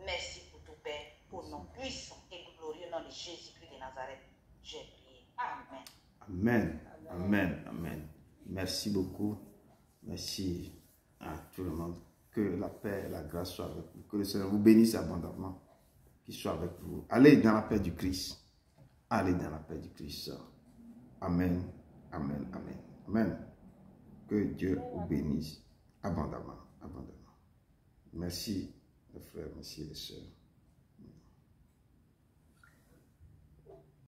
Merci pour tout, Père, au nom puissant et glorieux nom de Jésus-Christ de Nazareth. J'ai prié. Amen. Amen. Amen. Amen. Merci beaucoup. Merci à tout le monde. Que la paix et la grâce soient avec vous. Que le Seigneur vous bénisse abondamment. Qu'il soit avec vous. Allez dans la paix du Christ. Allez dans la paix du Christ. Amen. Amen. Amen. Amen. Que Dieu vous bénisse abondamment. Abondamment. Merci les frères, merci les sœurs.